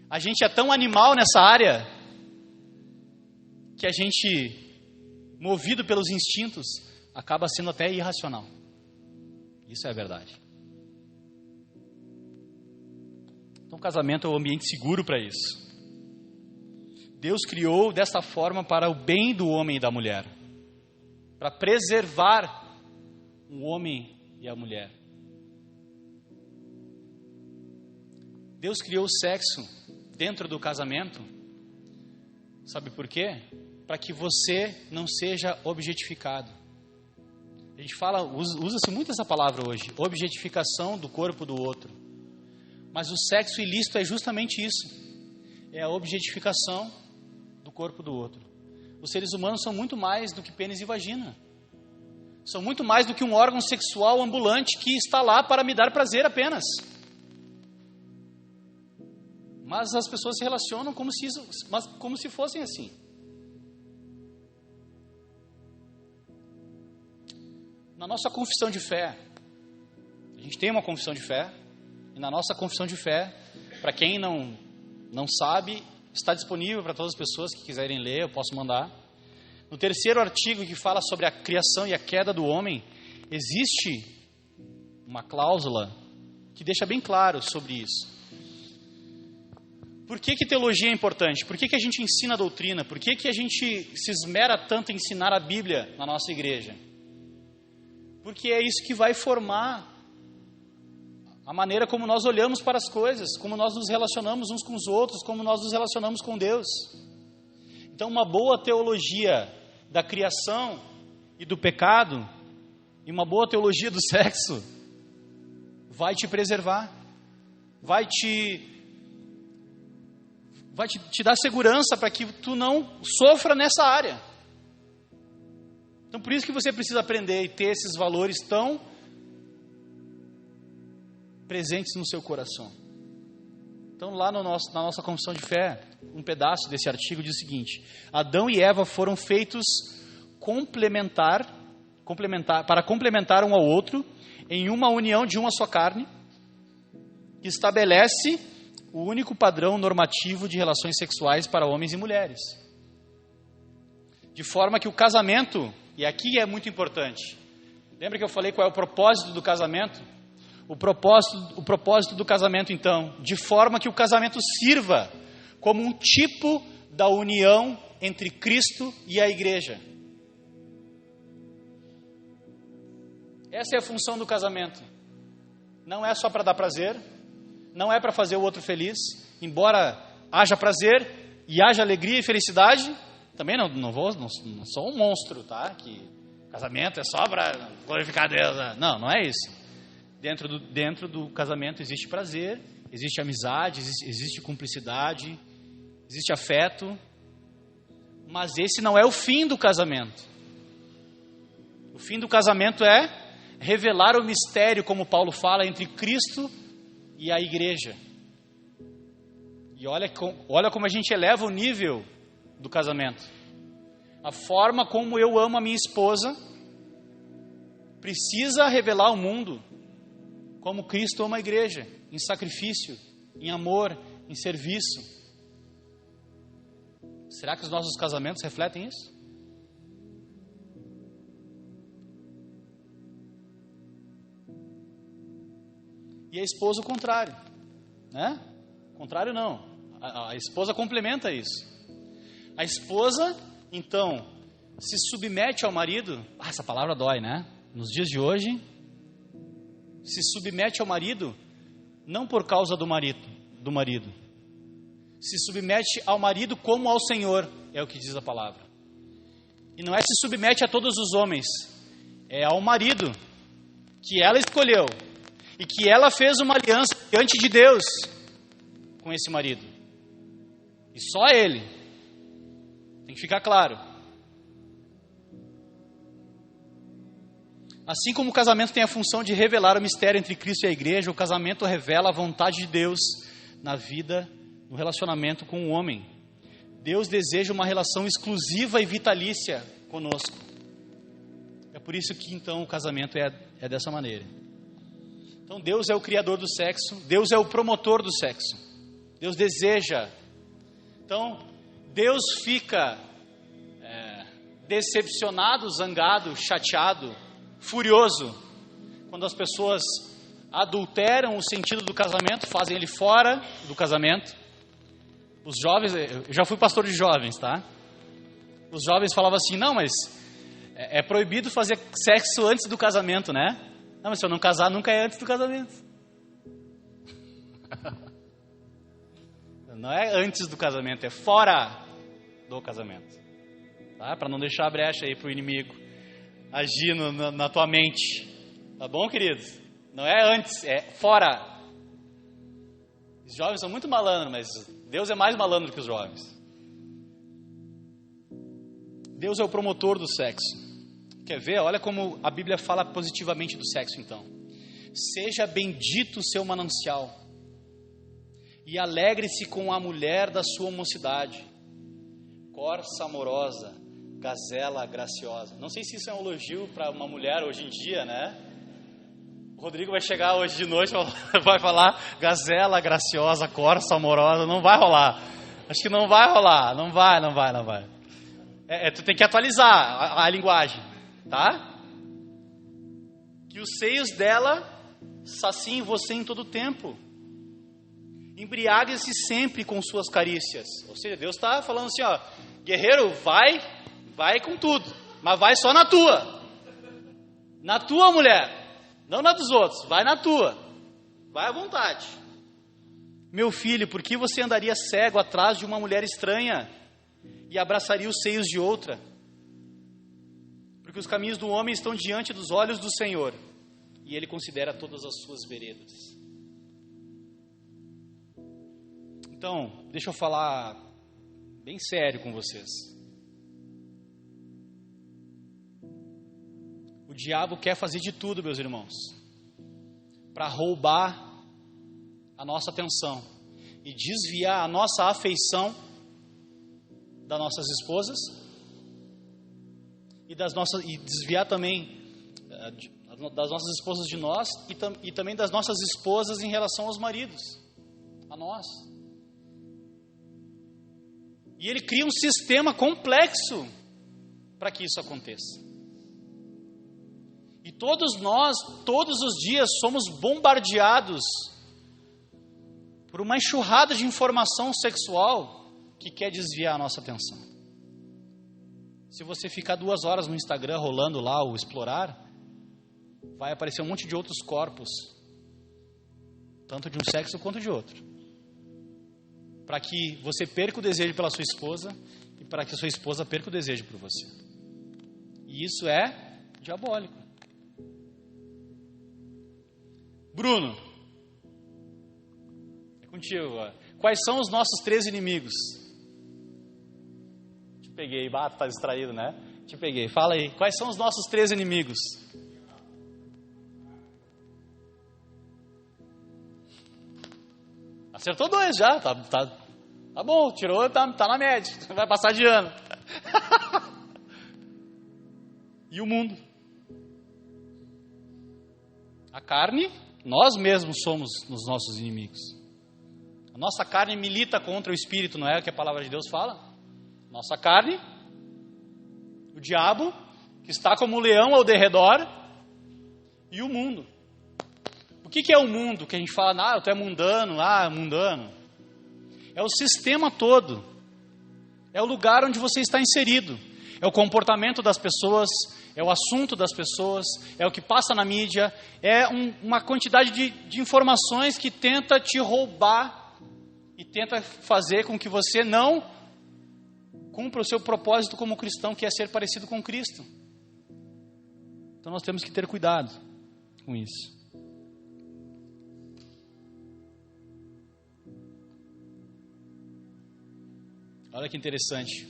A gente é tão animal nessa área que a gente, movido pelos instintos, acaba sendo até irracional. Isso é a verdade. Então, o casamento é um ambiente seguro para isso. Deus criou desta forma para o bem do homem e da mulher, para preservar o homem e a mulher. Deus criou o sexo dentro do casamento, sabe por quê? Para que você não seja objetificado. A gente usa-se muito essa palavra hoje, objetificação do corpo do outro. Mas o sexo ilícito é justamente isso. É a objetificação do corpo do outro. Os seres humanos são muito mais do que pênis e vagina. São muito mais do que um órgão sexual ambulante que está lá para me dar prazer apenas. Mas as pessoas se relacionam como se fossem assim. Na nossa confissão de fé, a gente tem uma confissão de fé. E na nossa confissão de fé, para quem não sabe, está disponível para todas as pessoas que quiserem ler, eu posso mandar. No terceiro artigo que fala sobre a criação e a queda do homem, existe uma cláusula que deixa bem claro sobre isso. Por que teologia é importante? Por que a gente ensina a doutrina? Por que a gente se esmera tanto em ensinar a Bíblia na nossa igreja? Porque é isso que vai formar a maneira como nós olhamos para as coisas, como nós nos relacionamos uns com os outros, como nós nos relacionamos com Deus. Então, uma boa teologia da criação e do pecado, e uma boa teologia do sexo, vai te preservar, vai te dar segurança para que tu não sofra nessa área. Então, por isso que você precisa aprender e ter esses valores tão presentes no seu coração. Então, lá na nossa confissão de fé, um pedaço desse artigo diz o seguinte: Adão e Eva foram feitos para complementar um ao outro em uma união de uma só carne, que estabelece o único padrão normativo de relações sexuais para homens e mulheres. De forma que o casamento, e aqui é muito importante, lembra que eu falei qual é o propósito do casamento? O propósito do casamento, então, de forma que o casamento sirva como um tipo da união entre Cristo e a igreja. Essa é a função do casamento. Não é só para dar prazer, não é para fazer o outro feliz, embora haja prazer e haja alegria e felicidade. Também não sou um monstro, tá? Que casamento é só para glorificar Deus. Não é isso. Dentro do casamento existe prazer, existe amizade, existe cumplicidade, existe afeto, mas esse não é o fim do casamento. O fim do casamento é revelar o mistério, como Paulo fala, entre Cristo e a igreja. E olha como a gente eleva o nível do casamento. A forma como eu amo a minha esposa precisa revelar ao mundo como Cristo ama a igreja, em sacrifício, em amor, em serviço. Será que os nossos casamentos refletem isso? E a esposa o contrário, né? O contrário não, a esposa complementa isso. A esposa, então, se submete ao marido. Essa palavra dói, né? Nos dias de hoje, se submete ao marido, não por causa do marido. Se submete ao marido como ao Senhor, é o que diz a palavra. E não é se submete a todos os homens, é ao marido, que ela escolheu, e que ela fez uma aliança diante de Deus com esse marido. E só ele. Tem que ficar claro. Assim como o casamento tem a função de revelar o mistério entre Cristo e a igreja, o casamento revela a vontade de Deus na vida, no relacionamento com o homem. Deus deseja uma relação exclusiva e vitalícia conosco. É por isso que então o casamento é dessa maneira. Então Deus é o criador do sexo, Deus é o promotor do sexo. Deus deseja. Então Deus fica decepcionado, zangado, chateado, furioso, quando as pessoas adulteram o sentido do casamento, fazem ele fora do casamento. Os jovens, eu já fui pastor de jovens, tá? Os jovens falavam assim: não, mas é proibido fazer sexo antes do casamento, né? Não, mas se eu não casar, nunca é antes do casamento. Não é antes do casamento, é fora do casamento, tá? Para não deixar a brecha aí pro inimigo agir na tua mente, tá bom, queridos? Não é antes, é fora. Os jovens são muito malandros, mas Deus é mais malandro que os jovens. Deus é o promotor do sexo. Quer ver? Olha como a Bíblia fala positivamente do sexo, então. Seja bendito o seu manancial, e alegre-se com a mulher da sua mocidade, corça amorosa, gazela graciosa. Não sei se isso é um elogio para uma mulher hoje em dia, né? O Rodrigo vai chegar hoje de noite, vai falar gazela graciosa, corça amorosa. Não vai rolar. Acho que não vai rolar. Não vai. Tu tem que atualizar a linguagem, tá? Que os seios dela saciem você em todo tempo. Embriague-se sempre com suas carícias. Ou seja, Deus está falando assim, ó, guerreiro, vai com tudo, mas vai só na tua. Na tua, mulher, não na dos outros, vai na tua. Vai à vontade. Meu filho, por que você andaria cego atrás de uma mulher estranha e abraçaria os seios de outra? Porque os caminhos do homem estão diante dos olhos do Senhor, e Ele considera todas as suas veredas. Então, deixa eu falar bem sério com vocês. O diabo quer fazer de tudo, meus irmãos, para roubar a nossa atenção e desviar a nossa afeição das nossas esposas e desviar também das nossas esposas de nós e também das nossas esposas em relação aos maridos, a nós. E ele cria um sistema complexo para que isso aconteça. E todos nós, todos os dias, somos bombardeados por uma enxurrada de informação sexual que quer desviar a nossa atenção. Se você ficar 2 horas no Instagram rolando lá o explorar, vai aparecer um monte de outros corpos, tanto de um sexo quanto de outro, para que você perca o desejo pela sua esposa e para que a sua esposa perca o desejo por você. E isso é diabólico. Bruno, é contigo agora. Quais são os nossos 3 inimigos? Te peguei, tá distraído, né? Te peguei, fala aí. Quais são os nossos 3 inimigos? Acertou 2 já, tá bom, tirou, tá na média, vai passar de ano. E o mundo? A carne, nós mesmos somos os nossos inimigos. A nossa carne milita contra o Espírito, não é o que a palavra de Deus fala? Nossa carne, o diabo, que está como um leão ao derredor, e o mundo. O que é o mundo? Que a gente fala, tu é mundano, mundano. É o sistema todo. É o lugar onde você está inserido. É o comportamento das pessoas, é o assunto das pessoas, é o que passa na mídia, é uma quantidade de informações que tenta te roubar e tenta fazer com que você não cumpra o seu propósito como cristão, que é ser parecido com Cristo. Então nós temos que ter cuidado com isso. Olha que interessante.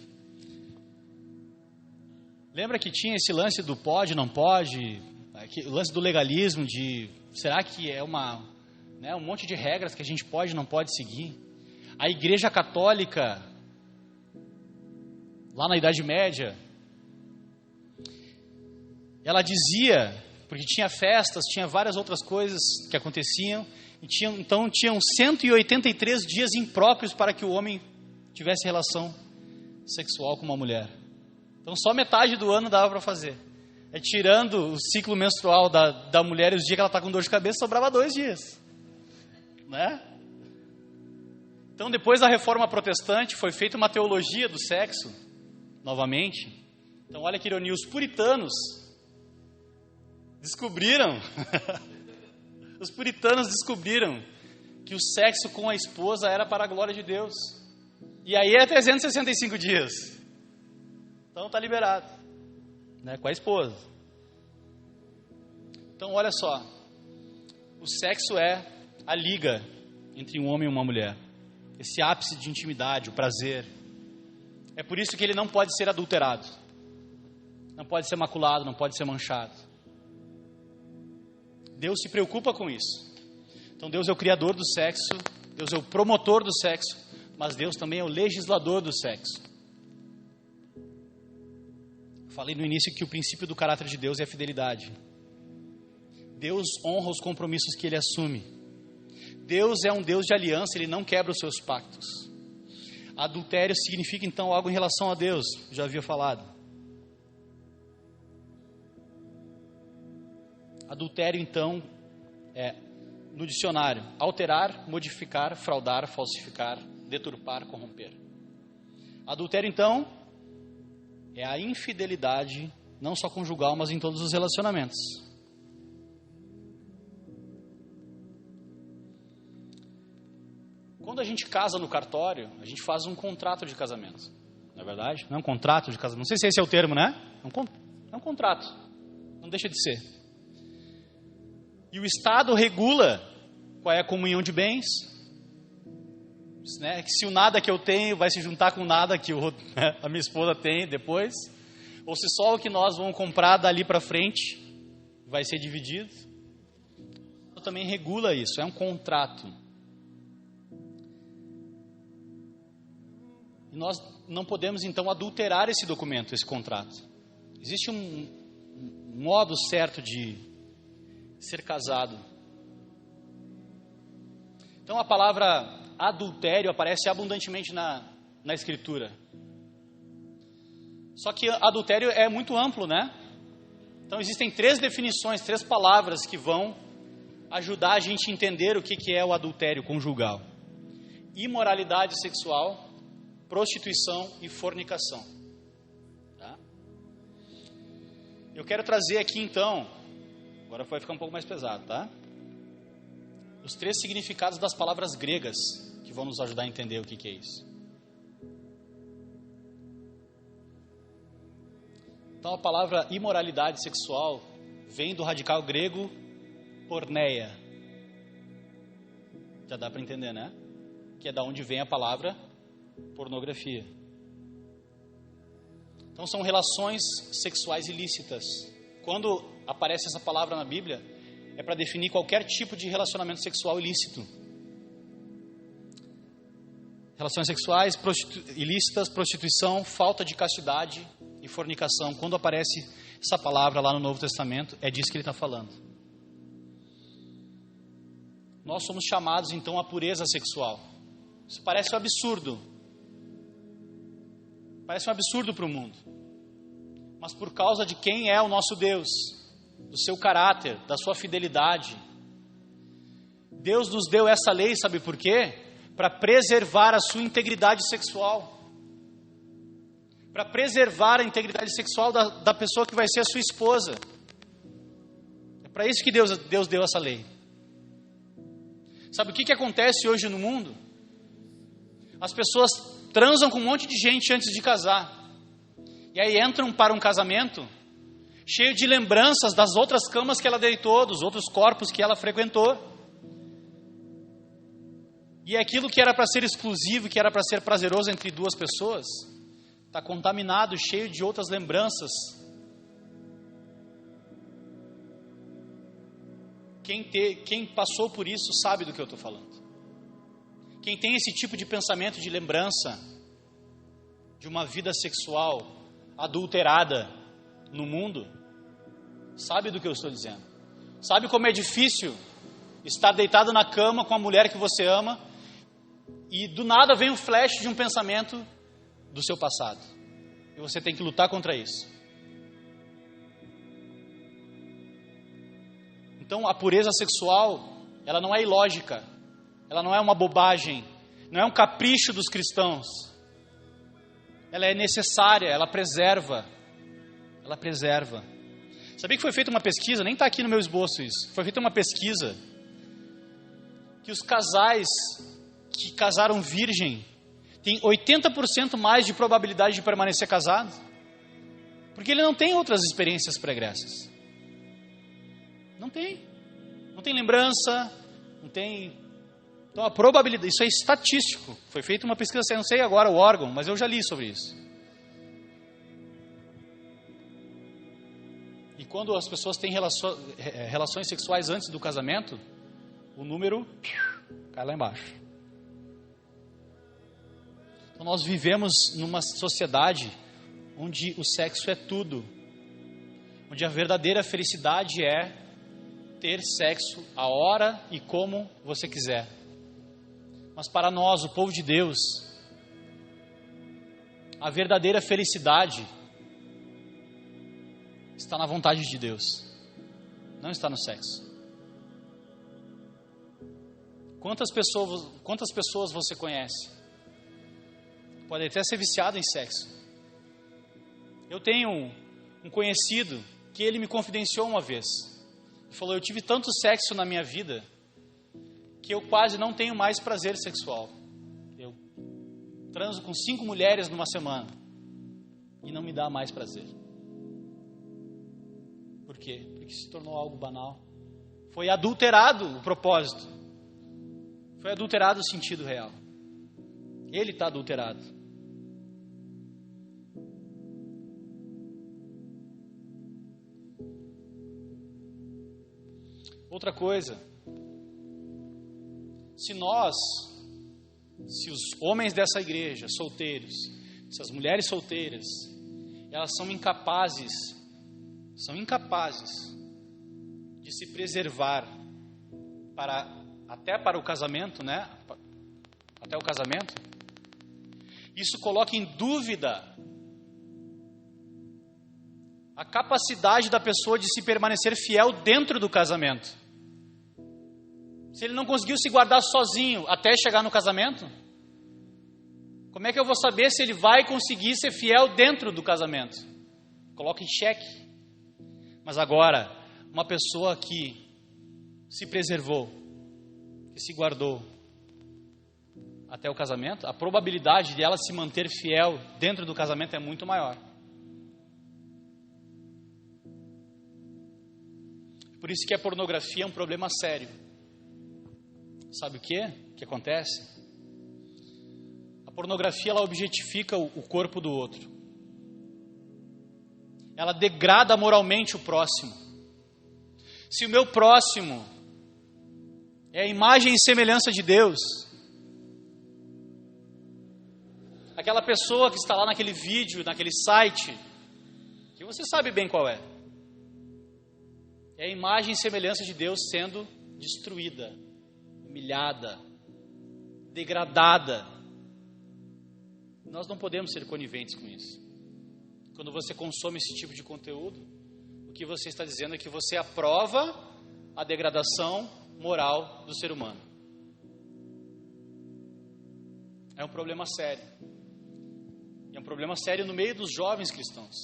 Lembra que tinha esse lance do pode, não pode, o lance do legalismo, de será que é um monte de regras que a gente pode e não pode seguir? A Igreja Católica, lá na Idade Média, ela dizia, porque tinha festas, tinha várias outras coisas que aconteciam, e tinham 183 dias impróprios para que o homem tivesse relação sexual com uma mulher. Então só metade do ano dava para fazer. Tirando o ciclo menstrual da mulher e os dias que ela está com dor de cabeça, sobrava 2 dias. Né? Então depois da reforma protestante foi feita uma teologia do sexo, novamente. Então olha que ironia, os puritanos descobriram, que o sexo com a esposa era para a glória de Deus. E aí é 365 dias. Então está liberado, né, com a esposa. Então olha só, o sexo é a liga entre um homem e uma mulher. Esse ápice de intimidade, o prazer. É por isso que ele não pode ser adulterado. Não pode ser maculado, não pode ser manchado. Deus se preocupa com isso. Então Deus é o criador do sexo, Deus é o promotor do sexo, mas Deus também é o legislador do sexo. Falei no início que o princípio do caráter de Deus é a fidelidade. Deus honra os compromissos que Ele assume. Deus é um Deus de aliança, Ele não quebra os seus pactos. Adultério significa então algo em relação a Deus, já havia falado. Adultério então no dicionário, alterar, modificar, fraudar, falsificar, deturpar, corromper. Adultério, então, é a infidelidade, não só conjugal, mas em todos os relacionamentos. Quando a gente casa no cartório, a gente faz um contrato de casamento. Não é verdade? Não é um contrato de casamento. Não sei se esse é o termo, né? É um contrato. Não deixa de ser. E o Estado regula qual é a comunhão de bens. Né? Que se o nada que eu tenho vai se juntar com o nada que a minha esposa tem depois. Ou se só o que nós vamos comprar dali para frente vai ser dividido. Também regula isso. É um contrato. E nós não podemos, então, adulterar esse documento, esse contrato. Existe um modo certo de ser casado. Então, a palavra adultério aparece abundantemente na Escritura. Só que adultério é muito amplo, né? Então, existem 3 definições, 3 palavras que vão ajudar a gente a entender o que é o adultério conjugal. Imoralidade sexual, prostituição e fornicação. Tá? Eu quero trazer aqui então, agora vai ficar um pouco mais pesado, tá? Os 3 significados das palavras gregas que vão nos ajudar a entender o que é isso. Então a palavra imoralidade sexual vem do radical grego porneia. Já dá para entender, né? Que é da onde vem a palavra pornografia. Então são relações sexuais ilícitas. Quando aparece essa palavra na Bíblia, é para definir qualquer tipo de relacionamento sexual ilícito. Relações sexuais ilícitas, prostituição, falta de castidade e fornicação. Quando aparece essa palavra lá no Novo Testamento, é disso que ele está falando. Nós somos chamados então à pureza sexual. Isso parece um absurdo. Parece um absurdo para o mundo. Mas por causa de quem é o nosso Deus, do seu caráter, da sua fidelidade, Deus nos deu essa lei, sabe por quê? Para preservar a sua integridade sexual. Para preservar a integridade sexual da pessoa que vai ser a sua esposa. É para isso que Deus deu essa lei. Sabe o que acontece hoje no mundo? As pessoas transam com um monte de gente antes de casar. E aí entram para um casamento cheio de lembranças das outras camas que ela deitou, dos outros corpos que ela frequentou. E aquilo que era para ser exclusivo, que era para ser prazeroso entre 2 pessoas, está contaminado, cheio de outras lembranças. Quem passou por isso sabe do que eu estou falando. Quem tem esse tipo de pensamento de lembrança de uma vida sexual adulterada no mundo, sabe do que eu estou dizendo. Sabe como é difícil estar deitado na cama com a mulher que você ama e do nada vem um flash de um pensamento do seu passado. E você tem que lutar contra isso. Então a pureza sexual, ela não é ilógica. Ela não é uma bobagem, não é um capricho dos cristãos. Ela é necessária, ela preserva. Ela preserva. Sabia que foi feita uma pesquisa, nem está aqui no meu esboço isso. Foi feita uma pesquisa que os casais que casaram virgem têm 80% mais de probabilidade de permanecer casado. Porque ele não tem outras experiências pregressas. Não tem. Não tem lembrança, não tem... Então a probabilidade, isso é estatístico, foi feita uma pesquisa, eu não sei agora o órgão, mas eu já li sobre isso. E quando as pessoas têm relações sexuais antes do casamento, o número cai lá embaixo. Então nós vivemos numa sociedade onde o sexo é tudo, onde a verdadeira felicidade é ter sexo a hora e como você quiser. Mas para nós, o povo de Deus, a verdadeira felicidade está na vontade de Deus, não está no sexo. Quantas pessoas você conhece? Pode até ser viciado em sexo. Eu tenho um conhecido que ele me confidenciou uma vez. Ele falou: eu tive tanto sexo na minha vida que eu quase não tenho mais prazer sexual. Eu transo com 5 mulheres numa semana e não me dá mais prazer. Por quê? Porque se tornou algo banal. Foi adulterado o propósito. Foi adulterado o sentido real. Ele está adulterado. Outra coisa, se os homens dessa igreja, solteiros, se as mulheres solteiras, elas são incapazes de se preservar até para o casamento, né? Até o casamento, isso coloca em dúvida a capacidade da pessoa de se permanecer fiel dentro do casamento. Se ele não conseguiu se guardar sozinho até chegar no casamento, como é que eu vou saber se ele vai conseguir ser fiel dentro do casamento? Coloca em xeque. Mas agora, uma pessoa que se preservou, que se guardou até o casamento, a probabilidade de ela se manter fiel dentro do casamento é muito maior. Por isso que a pornografia é um problema sério. Sabe o que acontece? A pornografia, ela objetifica o corpo do outro. Ela degrada moralmente o próximo. Se o meu próximo é a imagem e semelhança de Deus, aquela pessoa que está lá naquele vídeo, naquele site, que você sabe bem qual é a imagem e semelhança de Deus sendo destruída, humilhada, degradada. Nós não podemos ser coniventes com isso. Quando você consome esse tipo de conteúdo, o que você está dizendo é que você aprova a degradação moral do ser humano. É um problema sério. E é um problema sério no meio dos jovens cristãos.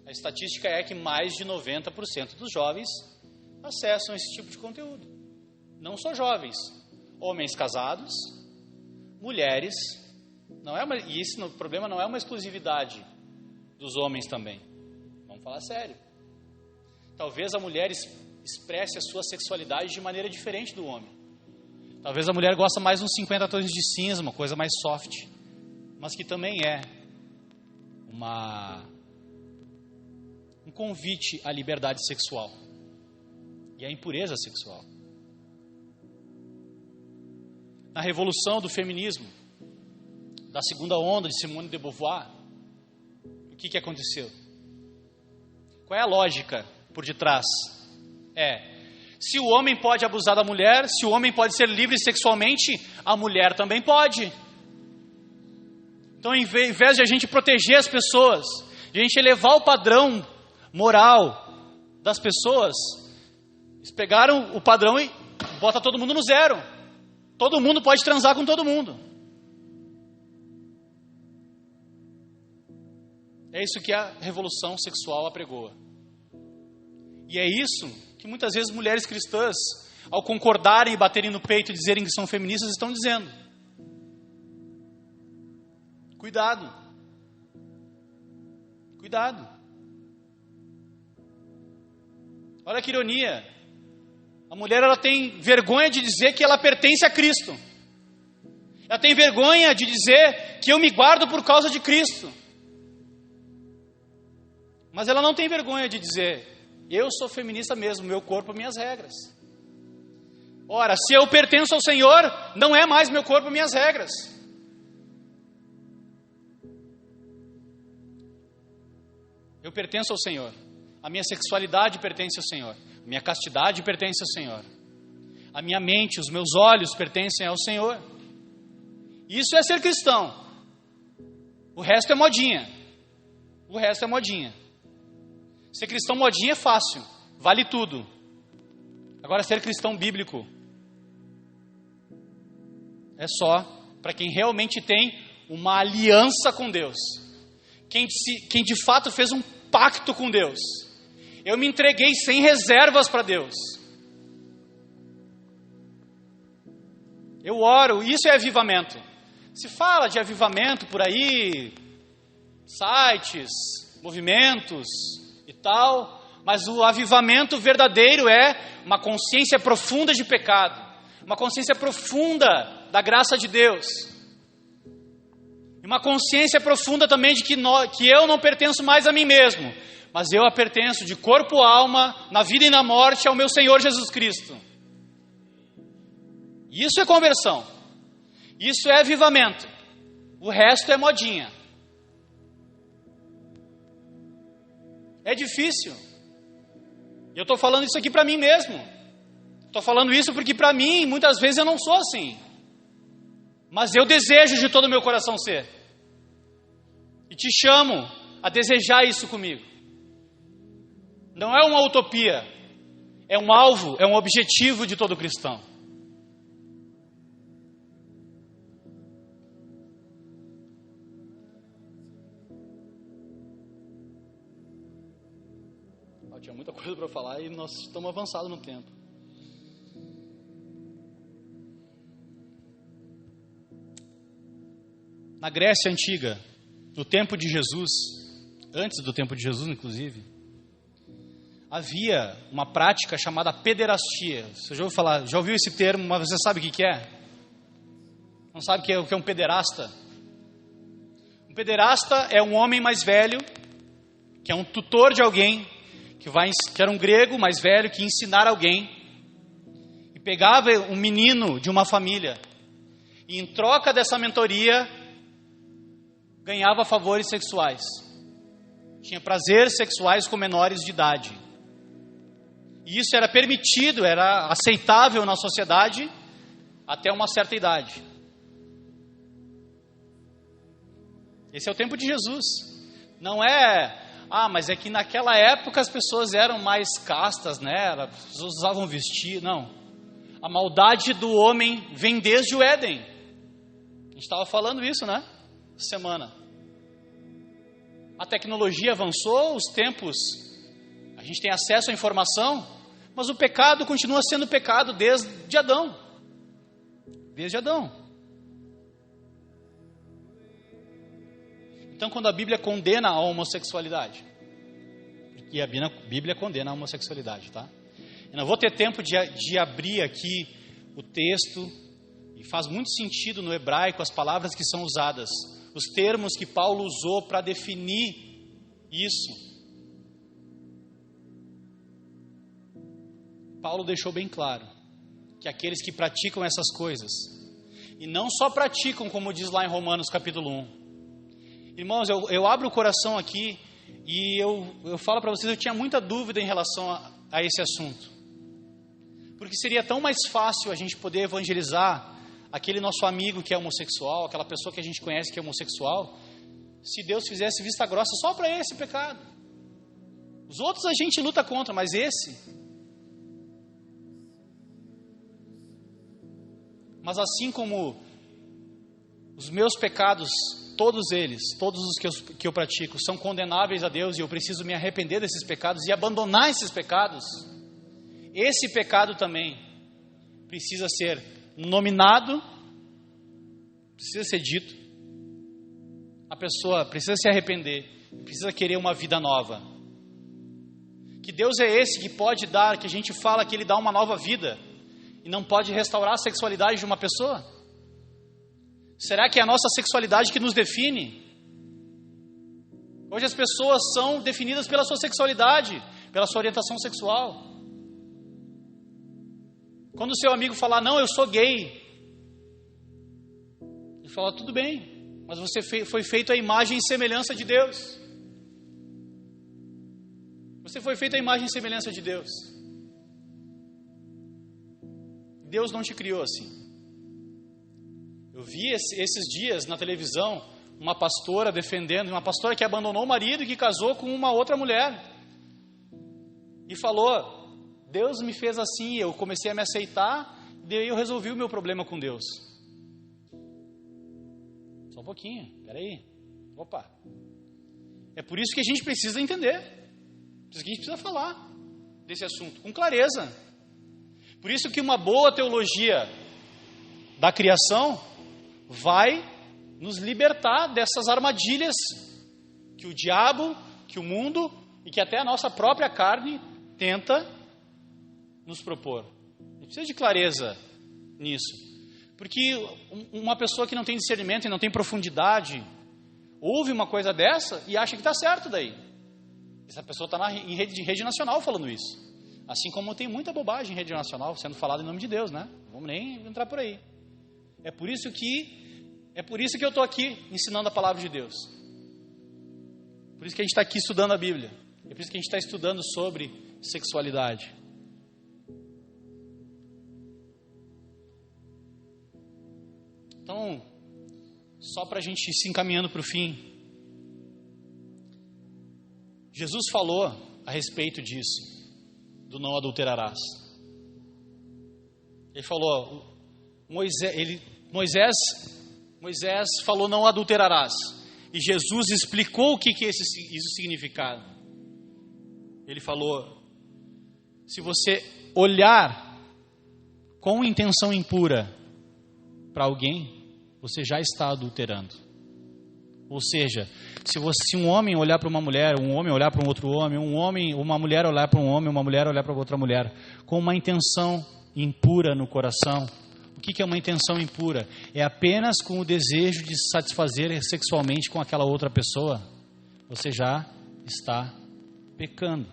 A estatística é que mais de 90% dos jovens acessam esse tipo de conteúdo. Não só jovens, homens casados, mulheres. E esse problema não é uma exclusividade dos homens também. Vamos falar sério. Talvez a mulher expresse a sua sexualidade de maneira diferente do homem. Talvez a mulher goste mais de uns 50 tons de cinza, uma coisa mais soft, mas que também é um convite à liberdade sexual e à impureza sexual. Na revolução do feminismo, da segunda onda de Simone de Beauvoir, o que aconteceu? Qual é a lógica por detrás? Se o homem pode abusar da mulher, se o homem pode ser livre sexualmente, a mulher também pode. Então, em vez de a gente proteger as pessoas, de a gente elevar o padrão moral das pessoas, eles pegaram o padrão e botam todo mundo no zero. Todo mundo pode transar com todo mundo. É isso que a revolução sexual apregoa. E é isso que muitas vezes mulheres cristãs, ao concordarem e baterem no peito e dizerem que são feministas, estão dizendo. Cuidado. Cuidado. Olha que ironia. A mulher, ela tem vergonha de dizer que ela pertence a Cristo. Ela tem vergonha de dizer que eu me guardo por causa de Cristo. Mas ela não tem vergonha de dizer: eu sou feminista mesmo, meu corpo, minhas regras. Ora, se eu pertenço ao Senhor, não é mais meu corpo, minhas regras. Eu pertenço ao Senhor. A minha sexualidade pertence ao Senhor. A minha castidade pertence ao Senhor. A minha mente, os meus olhos pertencem ao Senhor. Isso é ser cristão. O resto é modinha. O resto é modinha. Ser cristão modinha é fácil. Vale tudo. Agora, ser cristão bíblico é só para quem realmente tem uma aliança com Deus. Quem de fato fez um pacto com Deus. Eu me entreguei sem reservas para Deus. Eu oro, isso é avivamento. Se fala de avivamento por aí, sites, movimentos e tal, mas o avivamento verdadeiro é uma consciência profunda de pecado, uma consciência profunda da graça de Deus, e uma consciência profunda também de que eu não pertenço mais a mim mesmo, mas eu pertenço de corpo, alma, na vida e na morte ao meu Senhor Jesus Cristo. Isso é conversão, isso é avivamento, o resto é modinha. É difícil. E eu estou falando isso aqui para mim mesmo. Estou falando isso porque para mim, muitas vezes eu não sou assim. Mas eu desejo de todo o meu coração ser. E te chamo a desejar isso comigo. Não é uma utopia. É um alvo, é um objetivo de todo cristão. Tinha muita coisa para falar e nós estamos avançados no tempo. Na Grécia Antiga, no tempo de Jesus, antes do tempo de Jesus inclusive, havia uma prática chamada pederastia. Você já ouviu esse termo, mas você sabe o que é? Não sabe o que é um pederasta? Um pederasta é um homem mais velho, que é um tutor de alguém, que era um grego mais velho, que ensinara alguém, e pegava um menino de uma família, e em troca dessa mentoria, ganhava favores sexuais, tinha prazeres sexuais com menores de idade, e isso era permitido, era aceitável na sociedade, até uma certa idade. Esse é o tempo de Jesus, não é... mas é que naquela época as pessoas eram mais castas, né? As pessoas usavam vestir. Não. A maldade do homem vem desde o Éden. A gente estava falando isso, né? Semana. A tecnologia avançou, os tempos, a gente tem acesso à informação, mas o pecado continua sendo pecado desde Adão. Desde Adão. Então, quando a Bíblia condena a homossexualidade, e a Bíblia condena a homossexualidade, tá? Eu não vou ter tempo de abrir aqui o texto, e faz muito sentido no hebraico as palavras que são usadas, os termos que Paulo usou para definir isso. Paulo deixou bem claro que aqueles que praticam essas coisas, e não só praticam, como diz lá em Romanos capítulo 1, irmãos, eu abro o coração aqui e eu falo para vocês, eu tinha muita dúvida em relação a esse assunto. Porque seria tão mais fácil a gente poder evangelizar aquele nosso amigo que é homossexual, aquela pessoa que a gente conhece que é homossexual, se Deus fizesse vista grossa só para esse pecado. Os outros a gente luta contra, mas esse... Mas assim como os meus pecados... Todos eles, todos os que eu pratico, são condenáveis a Deus e eu preciso me arrepender desses pecados e abandonar esses pecados. Esse pecado também precisa ser nominado, precisa ser dito. A pessoa precisa se arrepender, precisa querer uma vida nova. Que Deus é esse que pode dar, que a gente fala que Ele dá uma nova vida e não pode restaurar a sexualidade de uma pessoa? Será que é a nossa sexualidade que nos define? Hoje as pessoas são definidas pela sua sexualidade, pela sua orientação sexual. Quando o seu amigo falar, não, eu sou gay, ele fala, tudo bem, mas você foi feito à imagem e semelhança de Deus. Você foi feito à imagem e semelhança de Deus. Deus não te criou assim. Eu vi esses dias na televisão uma pastora defendendo, uma pastora que abandonou o marido e que casou com uma outra mulher. E falou, Deus me fez assim, eu comecei a me aceitar, e daí eu resolvi o meu problema com Deus. um pouquinho, peraí. Opa. É por isso que a gente precisa entender. Por isso que a gente precisa falar desse assunto com clareza. Por isso que uma boa teologia da criação vai nos libertar dessas armadilhas que o diabo, que o mundo e que até a nossa própria carne tenta nos propor. A gente precisa de clareza nisso. Porque uma pessoa que não tem discernimento e não tem profundidade, ouve uma coisa dessa e acha que está certo daí. Essa pessoa está em rede nacional falando isso. Assim como tem muita bobagem em rede nacional sendo falada em nome de Deus, né? Não vamos nem entrar por aí. É por isso que eu estou aqui ensinando a palavra de Deus. Por isso que a gente está aqui estudando a Bíblia. É por isso que a gente está estudando sobre sexualidade. Então, só para a gente ir se encaminhando para o fim, Jesus falou a respeito disso, do não adulterarás. Ele falou, Moisés falou não adulterarás, e Jesus explicou o que isso significava. Ele falou, se você olhar com intenção impura para alguém, você já está adulterando. Ou seja, se um homem olhar para uma mulher, um homem olhar para um outro homem, uma mulher olhar para um homem, uma mulher olhar para outra mulher, com uma intenção impura no coração. O que é uma intenção impura? É apenas com o desejo de se satisfazer sexualmente com aquela outra pessoa. Você já está pecando.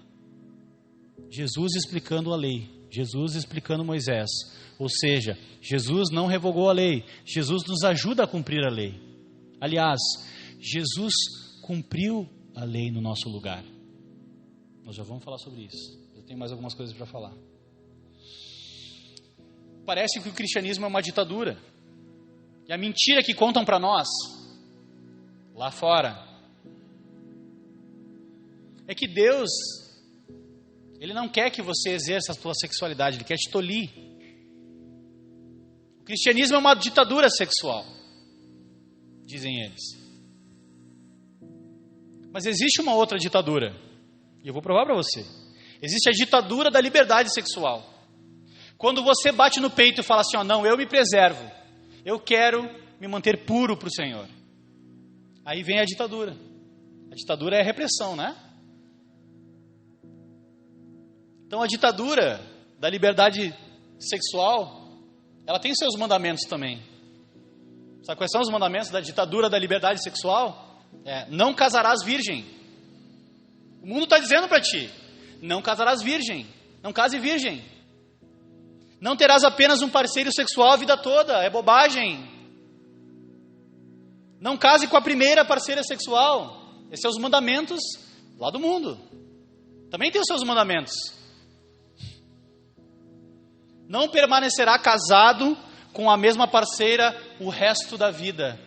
Jesus explicando a lei, Jesus explicando Moisés. Ou seja, Jesus não revogou a lei, Jesus nos ajuda a cumprir a lei. Aliás, Jesus cumpriu a lei no nosso lugar. Nós já vamos falar sobre isso. Eu tenho mais algumas coisas para falar. Parece que o cristianismo é uma ditadura. E a mentira que contam para nós, lá fora, é que Deus, Ele não quer que você exerça a sua sexualidade, Ele quer te tolir. O cristianismo é uma ditadura sexual, dizem eles. Mas existe uma outra ditadura, e eu vou provar para você. Existe a ditadura da liberdade sexual. Quando você bate no peito e fala assim, não, eu me preservo, eu quero me manter puro para o Senhor. Aí vem a ditadura. A ditadura é a repressão, né? Então a ditadura da liberdade sexual, ela tem seus mandamentos também. Sabe quais são os mandamentos da ditadura da liberdade sexual? Não casarás virgem. O mundo está dizendo para ti, não casarás virgem, não case virgem. Não terás apenas um parceiro sexual a vida toda, é bobagem. Não case com a primeira parceira sexual. Esses são os mandamentos lá do mundo. Também tem os seus mandamentos. Não permanecerá casado com a mesma parceira o resto da vida.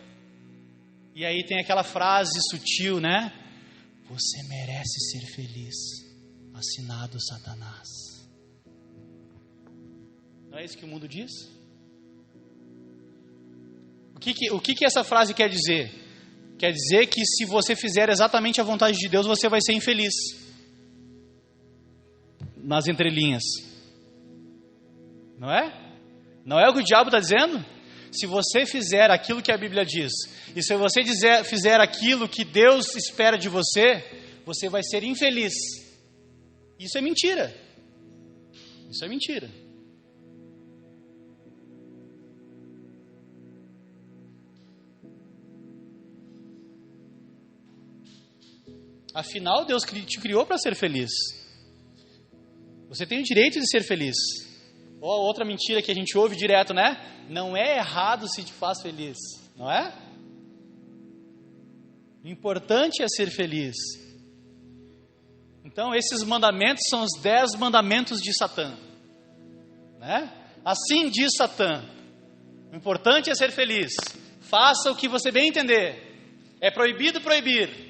E aí tem aquela frase sutil, né? Você merece ser feliz, assinado Satanás. Não é isso que o mundo diz? O que essa frase quer dizer? Quer dizer que se você fizer exatamente a vontade de Deus, você vai ser infeliz. Nas entrelinhas. Não é? Não é o que o diabo está dizendo? Se você fizer aquilo que a Bíblia diz, e se você fizer aquilo que Deus espera de você, você vai ser infeliz. Isso é mentira. Isso é mentira. Afinal, Deus te criou para ser feliz. Você tem o direito de ser feliz. Ou a outra mentira que a gente ouve direto, né? Não é errado se te faz feliz, não é? O importante é ser feliz. Então, esses mandamentos são os 10 mandamentos de Satã, né? Assim diz Satã: o importante é ser feliz. Faça o que você bem entender. É proibido proibir.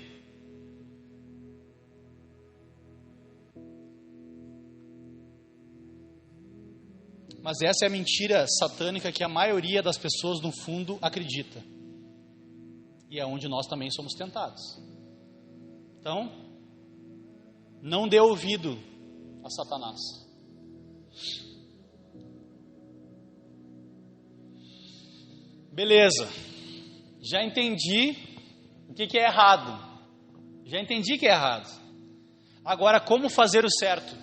Mas essa é a mentira satânica que a maioria das pessoas, no fundo, acredita. e é onde nós também somos tentados. Então, não dê ouvido a Satanás. Beleza, já entendi o que é errado. Já entendi que é errado. Agora, como fazer o certo?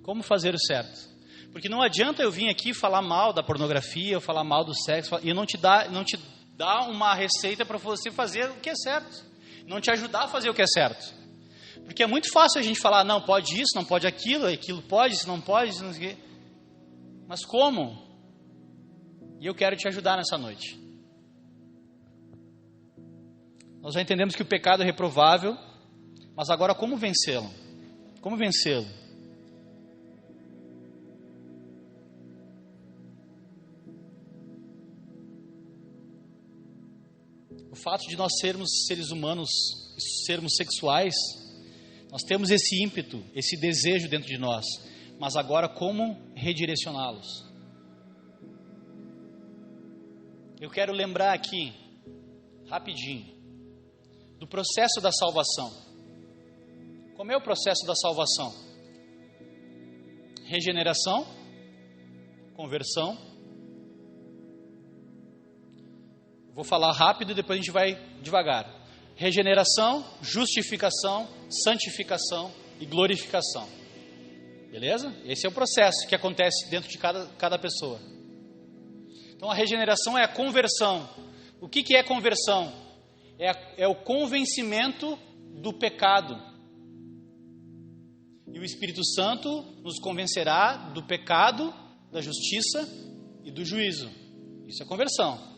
Como fazer o certo? Porque não adianta eu vir aqui falar mal da pornografia, ou falar mal do sexo, e não te dar uma receita para você fazer o que é certo. Não te ajudar a fazer o que é certo. Porque é muito fácil a gente falar, não, pode isso, não pode aquilo pode, isso não pode, isso não sei o quê. Mas como? E eu quero te ajudar nessa noite. Nós já entendemos que o pecado é reprovável, mas agora como vencê-lo? Como vencê-lo? O fato de nós sermos seres humanos, sermos sexuais, nós temos esse ímpeto, esse desejo dentro de nós, mas agora como redirecioná-los? Eu quero lembrar aqui, rapidinho, do processo da salvação. Como é o processo da salvação? Regeneração, conversão. Vou falar rápido e depois a gente vai devagar. Regeneração, justificação, santificação e glorificação. Beleza? Esse é o processo que acontece dentro de cada pessoa. Então a regeneração é a conversão. O que é conversão? É o convencimento do pecado. E o Espírito Santo nos convencerá do pecado, da justiça e do juízo. Isso é conversão.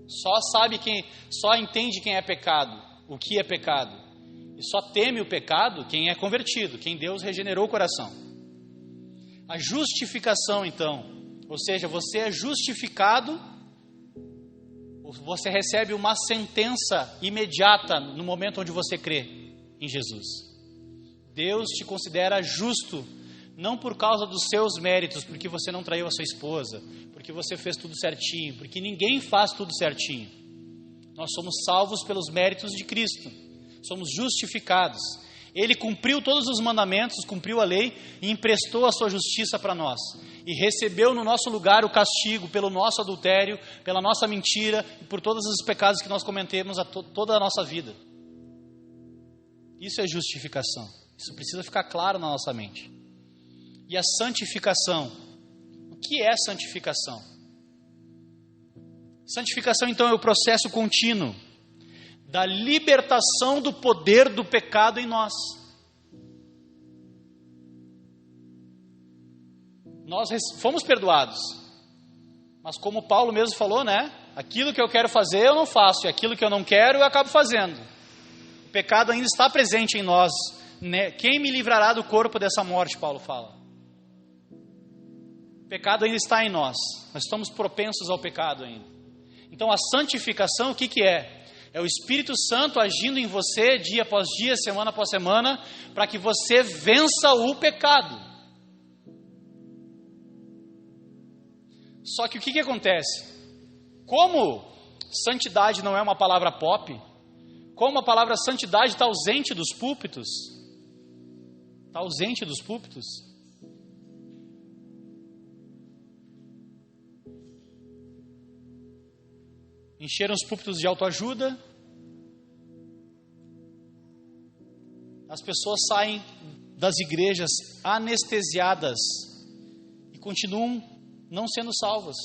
Só entende quem é pecado, o que é pecado. E só teme o pecado quem é convertido, quem Deus regenerou o coração. A justificação, então, ou seja, você é justificado, você recebe uma sentença imediata no momento onde você crê em Jesus. Deus te considera justo, não por causa dos seus méritos, porque você não traiu a sua esposa, porque você fez tudo certinho, porque ninguém faz tudo certinho. Nós somos salvos pelos méritos de Cristo, somos justificados. Ele cumpriu todos os mandamentos, cumpriu a lei e emprestou a sua justiça para nós. E recebeu no nosso lugar o castigo pelo nosso adultério, pela nossa mentira e por todos os pecados que nós cometemos toda a nossa vida. Isso é justificação. Isso precisa ficar claro na nossa mente. E a santificação. O que é santificação? Santificação, então, é o processo contínuo da libertação do poder do pecado em nós. Nós fomos perdoados, mas como Paulo mesmo falou, né? Aquilo que eu quero fazer eu não faço, e aquilo que eu não quero eu acabo fazendo. O pecado ainda está presente em nós, né? Quem me livrará do corpo dessa morte, Paulo fala. O pecado ainda está em nós, nós estamos propensos ao pecado ainda. Então a santificação, o que é? É o Espírito Santo agindo em você dia após dia, semana após semana, para que você vença o pecado. Só que o que acontece? Como santidade não é uma palavra pop, como a palavra santidade está ausente dos púlpitos, encheram os púlpitos de autoajuda, as pessoas saem das igrejas anestesiadas e continuam não sendo salvas.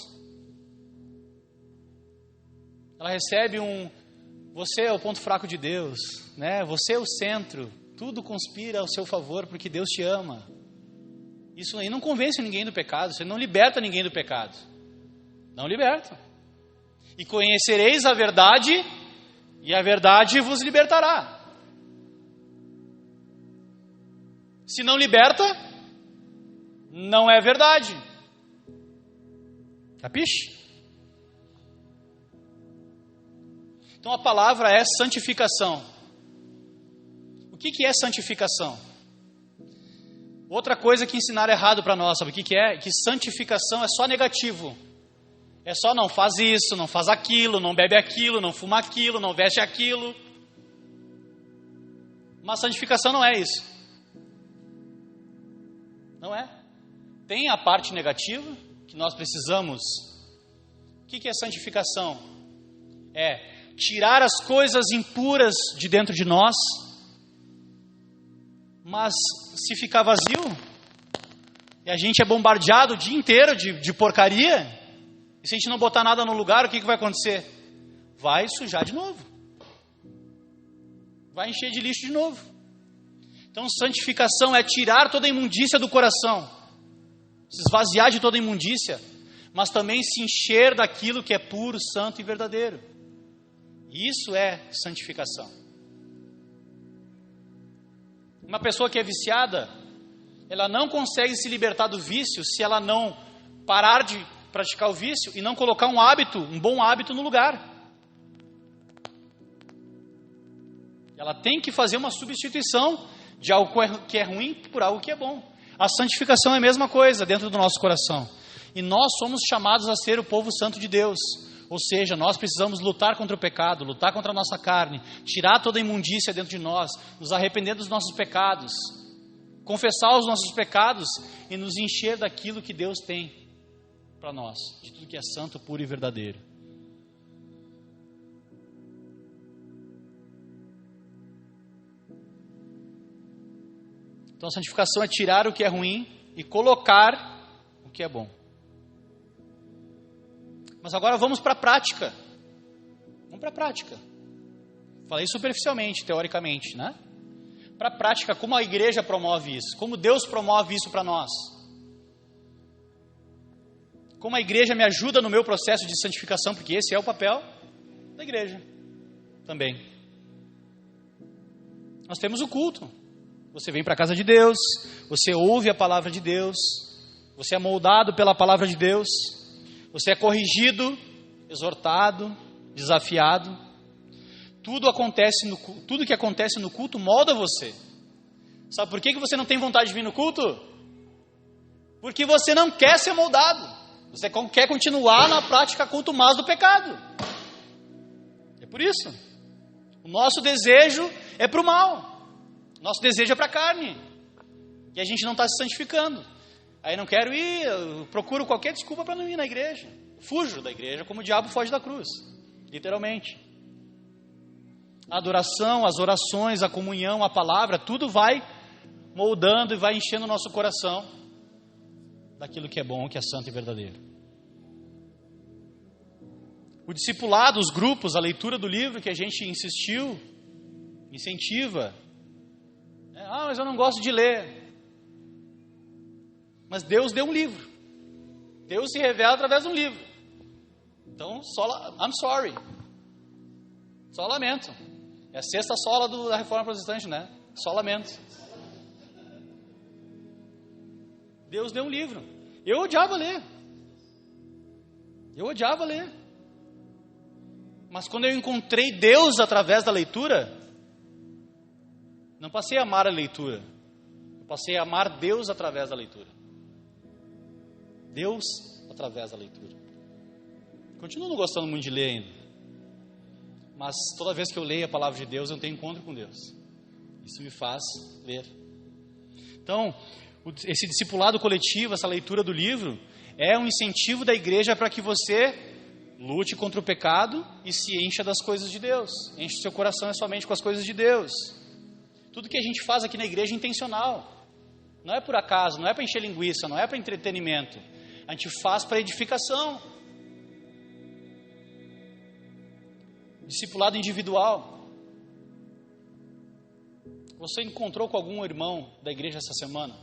Ela recebe você é o ponto fraco de Deus, né? Você é o centro, tudo conspira ao seu favor porque Deus te ama. Isso aí não convence ninguém do pecado, você não liberta ninguém do pecado. Não liberta. E conhecereis a verdade, e a verdade vos libertará. Se não liberta, não é verdade. Capiche? Então a palavra é santificação. O que é santificação? Outra coisa que ensinaram errado para nós, sabe o que é? Que santificação é só negativo. É só não faz isso, não faz aquilo, não bebe aquilo, não fuma aquilo, não veste aquilo. Mas santificação não é isso. Não é. Tem a parte negativa que nós precisamos. O que é santificação? É tirar as coisas impuras de dentro de nós. Mas se ficar vazio, e a gente é bombardeado o dia inteiro de porcaria, e se a gente não botar nada no lugar, o que vai acontecer? Vai sujar de novo. Vai encher de lixo de novo. Então santificação é tirar toda a imundícia do coração, se esvaziar de toda a imundícia, mas também se encher daquilo que é puro, santo e verdadeiro. Isso é santificação. Uma pessoa que é viciada, ela não consegue se libertar do vício se ela não parar de praticar o vício e não colocar um bom hábito no lugar. Ela tem que fazer uma substituição de algo que é ruim por algo que é bom. A santificação é a mesma coisa dentro do nosso coração. E nós somos chamados a ser o povo santo de Deus. Ou seja, nós precisamos lutar contra o pecado, lutar contra a nossa carne, tirar toda a imundícia dentro de nós, nos arrepender dos nossos pecados, confessar os nossos pecados e nos encher daquilo que Deus tem para nós, de tudo que é santo, puro e verdadeiro. Então a santificação é tirar o que é ruim e colocar o que é bom. Mas agora vamos para a prática. Vamos para a prática. Falei superficialmente, teoricamente, né? Para a prática, como a igreja promove isso? Como Deus promove isso para nós? Como a igreja me ajuda no meu processo de santificação? Porque esse é o papel da igreja também. Nós temos o culto. Você vem para a casa de Deus, você ouve a palavra de Deus, você é moldado pela palavra de Deus, você é corrigido, exortado, desafiado. Tudo que acontece no culto molda você. Sabe por que você não tem vontade de vir no culto? Porque você não quer ser moldado. Você quer continuar na prática contumaz do pecado. É por isso. O nosso desejo é para o mal. Nosso desejo é para a carne. E a gente não está se santificando. Aí não quero ir, eu procuro qualquer desculpa para não ir na igreja. Fujo da igreja como o diabo foge da cruz. Literalmente. A adoração, as orações, a comunhão, a palavra, tudo vai moldando e vai enchendo o nosso coração daquilo que é bom, que é santo e verdadeiro. O discipulado, os grupos, a leitura do livro que a gente insistiu, incentiva. Mas eu não gosto de ler. Mas Deus deu um livro. Deus se revela através de um livro. Então, I'm sorry. Só lamento. É a sexta sola da Reforma Protestante, né? Só lamento. Deus deu um livro. Eu odiava ler. Mas quando eu encontrei Deus através da leitura, não passei a amar a leitura. Eu passei a amar Deus através da leitura. Deus através da leitura. Continuo não gostando muito de ler ainda. Mas toda vez que eu leio a palavra de Deus, eu tenho encontro com Deus. Isso me faz ler. Então, esse discipulado coletivo, essa leitura do livro, é um incentivo da igreja para que você lute contra o pecado e se encha das coisas de Deus. Enche o seu coração somente com as coisas de Deus. Tudo que a gente faz aqui na igreja é intencional. Não é por acaso, não é para encher linguiça, não é para entretenimento. A gente faz para edificação. Discipulado individual. Você encontrou com algum irmão da igreja essa semana?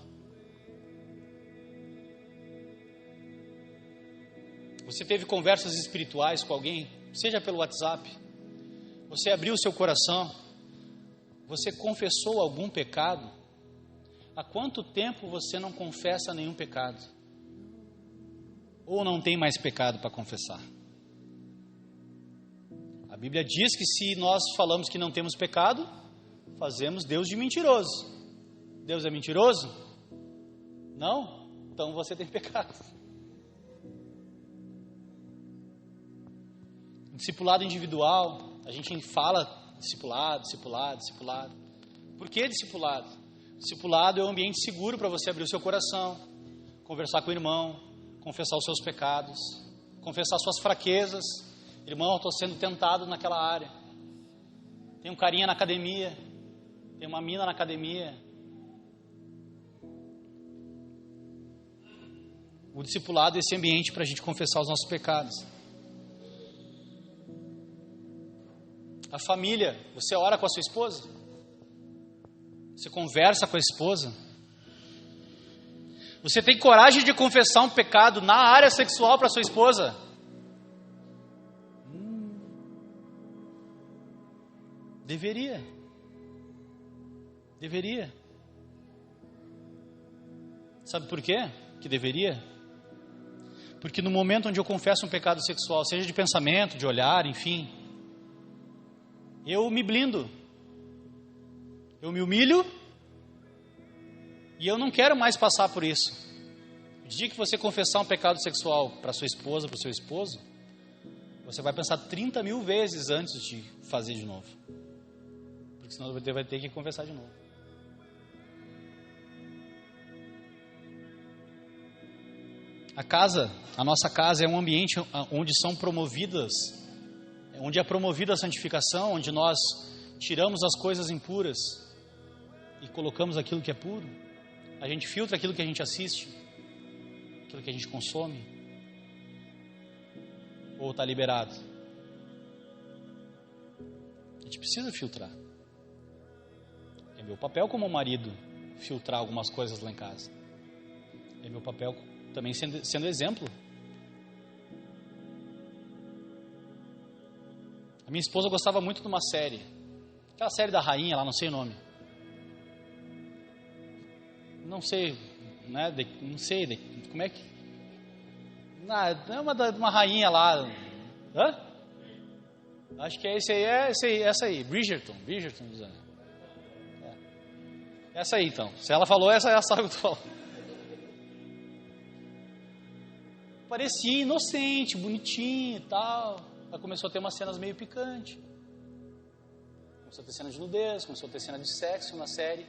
Você teve conversas espirituais com alguém, seja pelo WhatsApp? Você abriu o seu coração? Você confessou algum pecado? Há quanto tempo você não confessa nenhum pecado? Ou não tem mais pecado para confessar? A Bíblia diz que se nós falamos que não temos pecado, fazemos Deus de mentiroso. Deus é mentiroso? Não? Então você tem pecado. Discipulado individual, a gente fala discipulado. Por que discipulado? Discipulado é um ambiente seguro para você abrir o seu coração, conversar com o irmão, confessar os seus pecados, confessar suas fraquezas. Irmão, eu estou sendo tentado naquela área. Tem um carinha na academia, tem uma mina na academia. O discipulado é esse ambiente para a gente confessar os nossos pecados. A família, você ora com a sua esposa? Você conversa com a esposa? Você tem coragem de confessar um pecado na área sexual para sua esposa? Deveria. Sabe por quê que deveria? Porque no momento onde eu confesso um pecado sexual, seja de pensamento, de olhar, enfim, eu me blindo, eu me humilho e eu não quero mais passar por isso. O dia que você confessar um pecado sexual para sua esposa, para o seu esposo, você vai pensar 30 mil vezes antes de fazer de novo, porque senão você vai ter que confessar de novo. A nossa casa é um ambiente onde onde é promovida a santificação, onde nós tiramos as coisas impuras e colocamos aquilo que é puro. A gente filtra aquilo que a gente assiste, aquilo que a gente consome, ou está liberado. A gente precisa filtrar. É meu papel como marido filtrar algumas coisas lá em casa. É meu papel também sendo exemplo. A minha esposa gostava muito de uma série, aquela série da rainha lá, não sei o nome. Não sei, né? Não sei como é que. É uma rainha lá. Hã? Acho que é essa aí, Bridgerton. Essa aí então. Se ela falou, essa sabe o que eu tô falando. Parecia inocente, bonitinho e tal. Ela começou a ter umas cenas meio picantes. Começou a ter cena de nudez, começou a ter cena de sexo na série.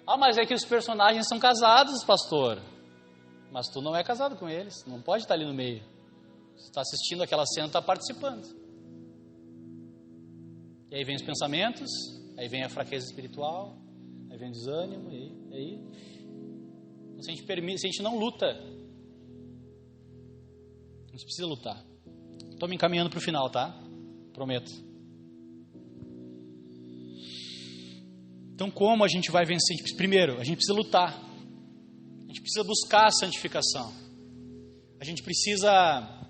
Ah, mas é que os personagens são casados, pastor. Mas tu não é casado com eles, não pode estar ali no meio. Você está assistindo aquela cena, está participando. E aí vem os pensamentos, aí vem a fraqueza espiritual, aí vem o desânimo, aí. Então, se a gente não luta, a gente precisa lutar. Estou me encaminhando para o final, tá? Prometo. Então, como a gente vai vencer? Primeiro, a gente precisa lutar. A gente precisa buscar a santificação. A gente precisa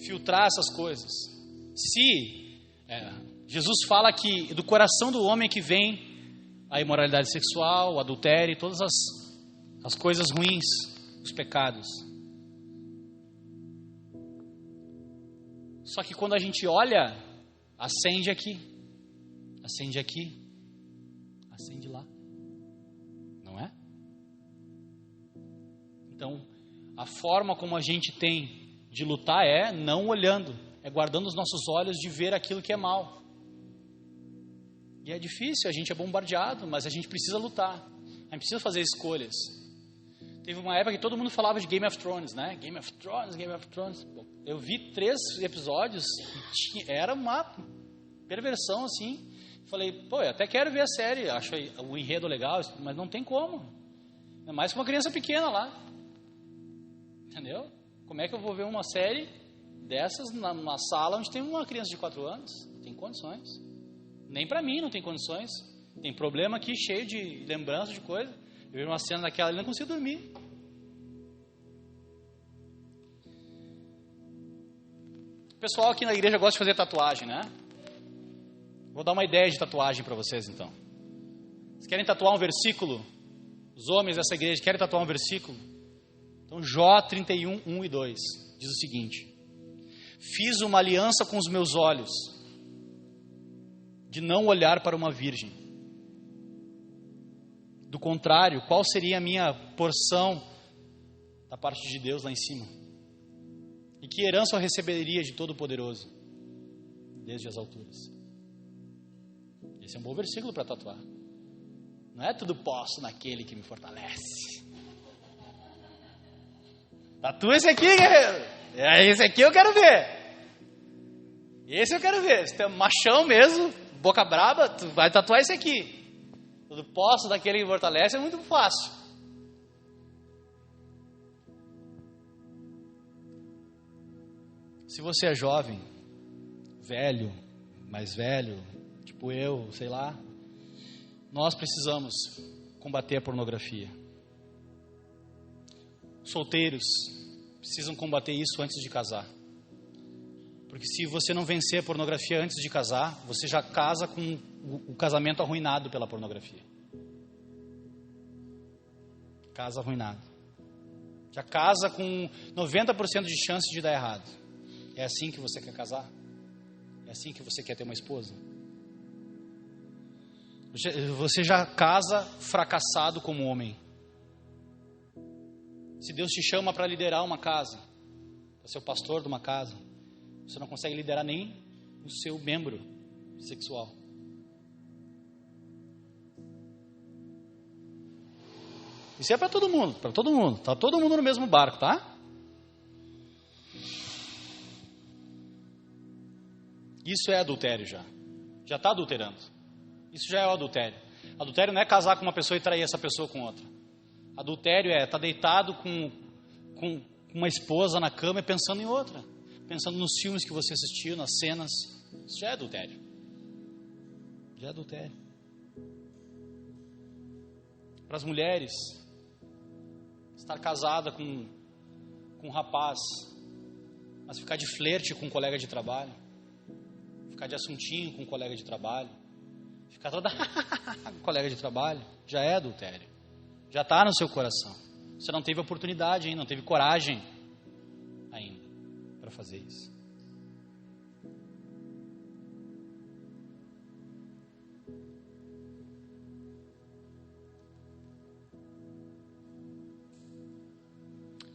filtrar essas coisas. Jesus fala que do coração do homem que vem a imoralidade sexual, o adultério, todas as coisas ruins, os pecados. Só que quando a gente olha, acende aqui, acende lá, não é? Então, a forma como a gente tem de lutar é não olhando, é guardando os nossos olhos de ver aquilo que é mal. E é difícil, a gente é bombardeado, mas a gente precisa lutar, a gente precisa fazer escolhas. Teve uma época que todo mundo falava de Game of Thrones, né? Game of Thrones. Bom, eu vi 3 episódios e era uma perversão assim. Falei, pô, eu até quero ver a série, acho o enredo legal, mas não tem como. É mais que uma criança pequena lá. Entendeu? Como é que eu vou ver uma série dessas numa sala onde tem uma criança de 4 anos? Não tem condições. Nem pra mim não tem condições. Tem problema aqui cheio de lembranças de coisa. Eu vi uma cena daquela e não consigo dormir. O pessoal aqui na igreja gosta de fazer tatuagem, né? Vou dar uma ideia de tatuagem para vocês então. Vocês querem tatuar um versículo? Os homens dessa igreja querem tatuar um versículo? Então Jó 31, 1 e 2 diz o seguinte: fiz uma aliança com os meus olhos de não olhar para uma virgem. Do contrário, qual seria a minha porção da parte de Deus lá em cima? E que herança eu receberia de Todo-Poderoso? desde as alturas. Esse é um bom versículo para tatuar. Não é tudo posso naquele que me fortalece. Tatua esse aqui, guerreiro. Esse aqui eu quero ver. Esse eu quero ver. Se tu é machão mesmo, boca braba, tu vai tatuar esse aqui. Tudo posso daquele que me fortalece é muito fácil. Se você é jovem, velho, mais velho, tipo eu, sei lá, nós precisamos combater a pornografia. Solteiros precisam combater isso antes de casar. Porque se você não vencer a pornografia antes de casar, você já casa com o casamento arruinado pela pornografia. Casa arruinado. Já casa com 90% de chance de dar errado. É assim que você quer casar? É assim que você quer ter uma esposa? Você já casa fracassado como homem. Se Deus te chama para liderar uma casa, para ser o pastor de uma casa, você não consegue liderar nem o seu membro sexual. Isso é para todo mundo, Está todo mundo no mesmo barco, tá? Isso é adultério já. Já está adulterando. Isso já é o adultério. Adultério não é casar com uma pessoa e trair essa pessoa com outra. Adultério é estar deitado com uma esposa na cama e pensando em outra. Pensando nos filmes que você assistiu, nas cenas. Isso já é adultério. Já é adultério. Para as mulheres, estar casada com um rapaz, mas ficar de flerte com um colega de trabalho, ficar de assuntinho com um colega de trabalho, ficar toda com um colega de trabalho, já é adultério. Já está no seu coração. Você não teve oportunidade ainda, não teve coragem ainda para fazer isso.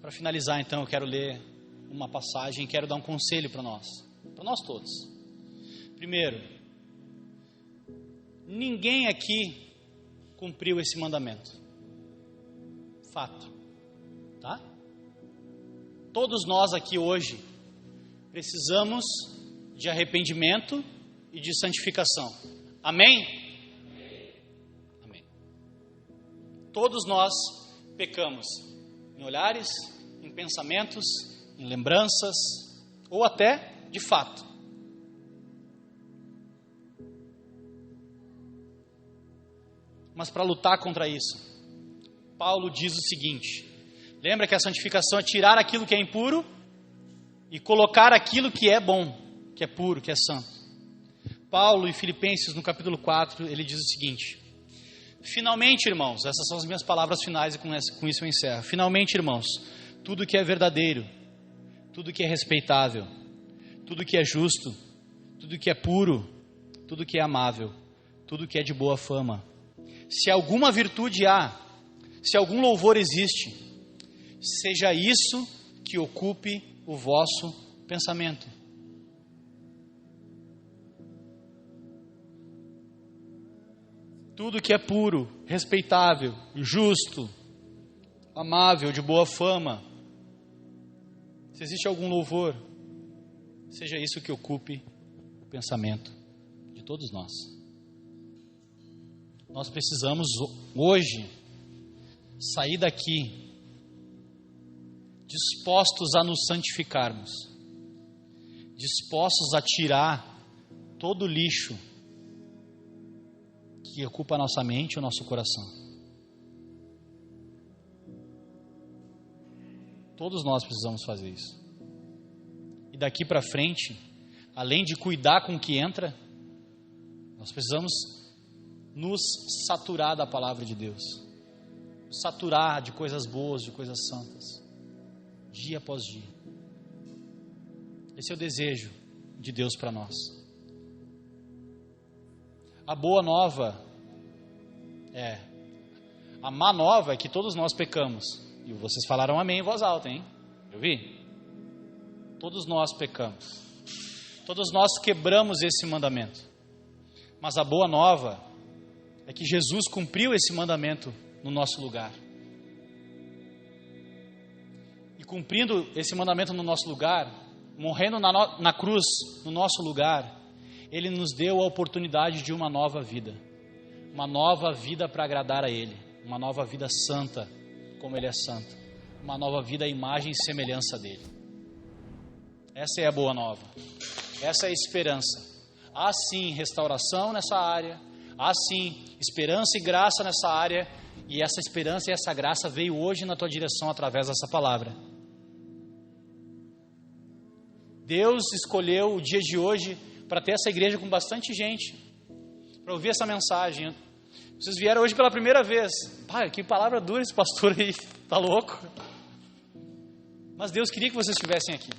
Para finalizar, então, eu quero ler uma passagem e quero dar um conselho para nós todos. Primeiro, ninguém aqui cumpriu esse mandamento. Fato, tá? Todos nós aqui hoje precisamos de arrependimento e de santificação. Amém? Amém. Todos nós pecamos em olhares, em pensamentos, em lembranças ou até de fato. Mas para lutar contra isso, Paulo diz o seguinte: lembra que a santificação é tirar aquilo que é impuro e colocar aquilo que é bom, que é puro, que é santo. Paulo, em Filipenses, no capítulo 4, ele diz o seguinte: finalmente, irmãos, essas são as minhas palavras finais e com isso eu encerro. Finalmente, irmãos, tudo que é verdadeiro, tudo que é respeitável, tudo que é justo, tudo que é puro, tudo que é amável, tudo que é de boa fama, se alguma virtude há, se algum louvor existe, seja isso que ocupe o vosso pensamento. Tudo que é puro, respeitável, justo, amável, de boa fama, se existe algum louvor, seja isso que ocupe o pensamento de todos nós. Nós precisamos hoje sair daqui dispostos a nos santificarmos, dispostos a tirar todo o lixo que ocupa a nossa mente e o nosso coração. Todos nós precisamos fazer isso. E daqui para frente, além de cuidar com o que entra, nós precisamos nos saturar da palavra de Deus. Saturar de coisas boas, de coisas santas, dia após dia. Esse é o desejo de Deus para nós. A boa nova a má nova é que todos nós pecamos. E vocês falaram amém em voz alta, hein? Eu vi? Todos nós pecamos. Todos nós quebramos esse mandamento. Mas a boa nova é que Jesus cumpriu esse mandamento no nosso lugar. E cumprindo esse mandamento no nosso lugar, morrendo na cruz no nosso lugar, Ele nos deu a oportunidade de uma nova vida. Uma nova vida para agradar a Ele. Uma nova vida santa, como Ele é santo. Uma nova vida à imagem e semelhança dEle. Essa é a boa nova. Essa é a esperança. Há sim restauração nessa área. Há sim esperança e graça nessa área. E essa esperança e essa graça veio hoje na tua direção através dessa palavra. Deus escolheu o dia de hoje para ter essa igreja com bastante gente, para ouvir essa mensagem. Vocês vieram hoje pela primeira vez. Pai, que palavra dura esse pastor aí, tá louco? Mas Deus queria que vocês estivessem aqui.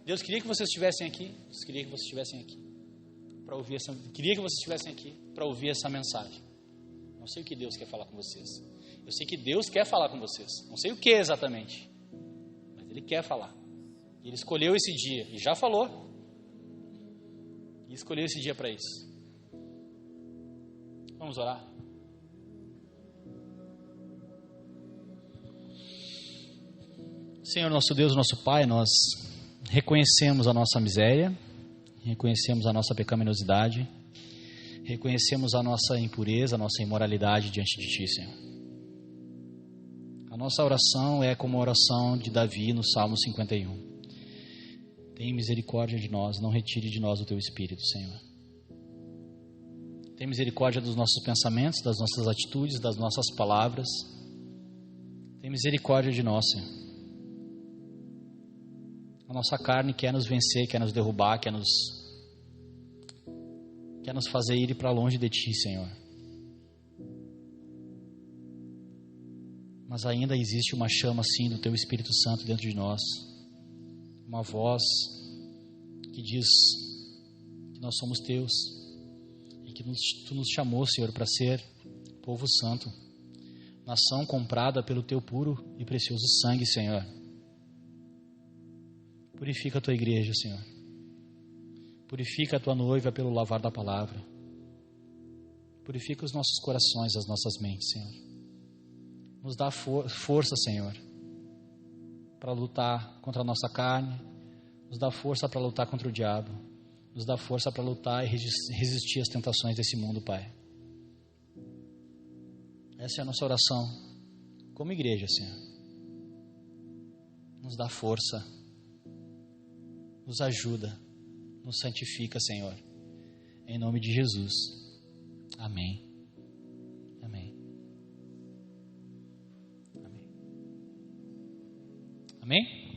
Deus queria que vocês estivessem aqui. Deus queria que vocês estivessem aqui para ouvir essa. Queria que vocês estivessem aqui para ouvir essa mensagem. Não sei o que Deus quer falar com vocês. Eu sei que Deus quer falar com vocês. Não sei o que exatamente, mas Ele quer falar. Ele escolheu esse dia e já falou. E escolheu esse dia para isso. Vamos orar? Senhor, nosso Deus, nosso Pai, nós reconhecemos a nossa miséria, reconhecemos a nossa pecaminosidade, reconhecemos a nossa impureza, a nossa imoralidade diante de Ti, Senhor. A nossa oração é como a oração de Davi no Salmo 51. Tem misericórdia de nós, não retire de nós o Teu Espírito, Senhor. Tem misericórdia dos nossos pensamentos, das nossas atitudes, das nossas palavras. Tem misericórdia de nós, Senhor. A nossa carne quer nos vencer, quer nos derrubar, quer nos fazer ir para longe de Ti, Senhor. Mas ainda existe uma chama assim do Teu Espírito Santo dentro de nós. Uma voz que diz que nós somos Teus e que Tu nos chamou, Senhor, para ser povo santo, nação comprada pelo Teu puro e precioso sangue, Senhor. Purifica a Tua igreja, Senhor. Purifica a Tua noiva pelo lavar da palavra. Purifica os nossos corações, as nossas mentes, Senhor. Nos dá força, Senhor, para lutar contra a nossa carne, nos dá força para lutar contra o diabo, nos dá força para lutar e resistir às tentações desse mundo, Pai. Essa é a nossa oração como igreja, Senhor. Nos dá força, nos ajuda, nos santifica, Senhor. Em nome de Jesus. Amém. Amém. Amém. Amém?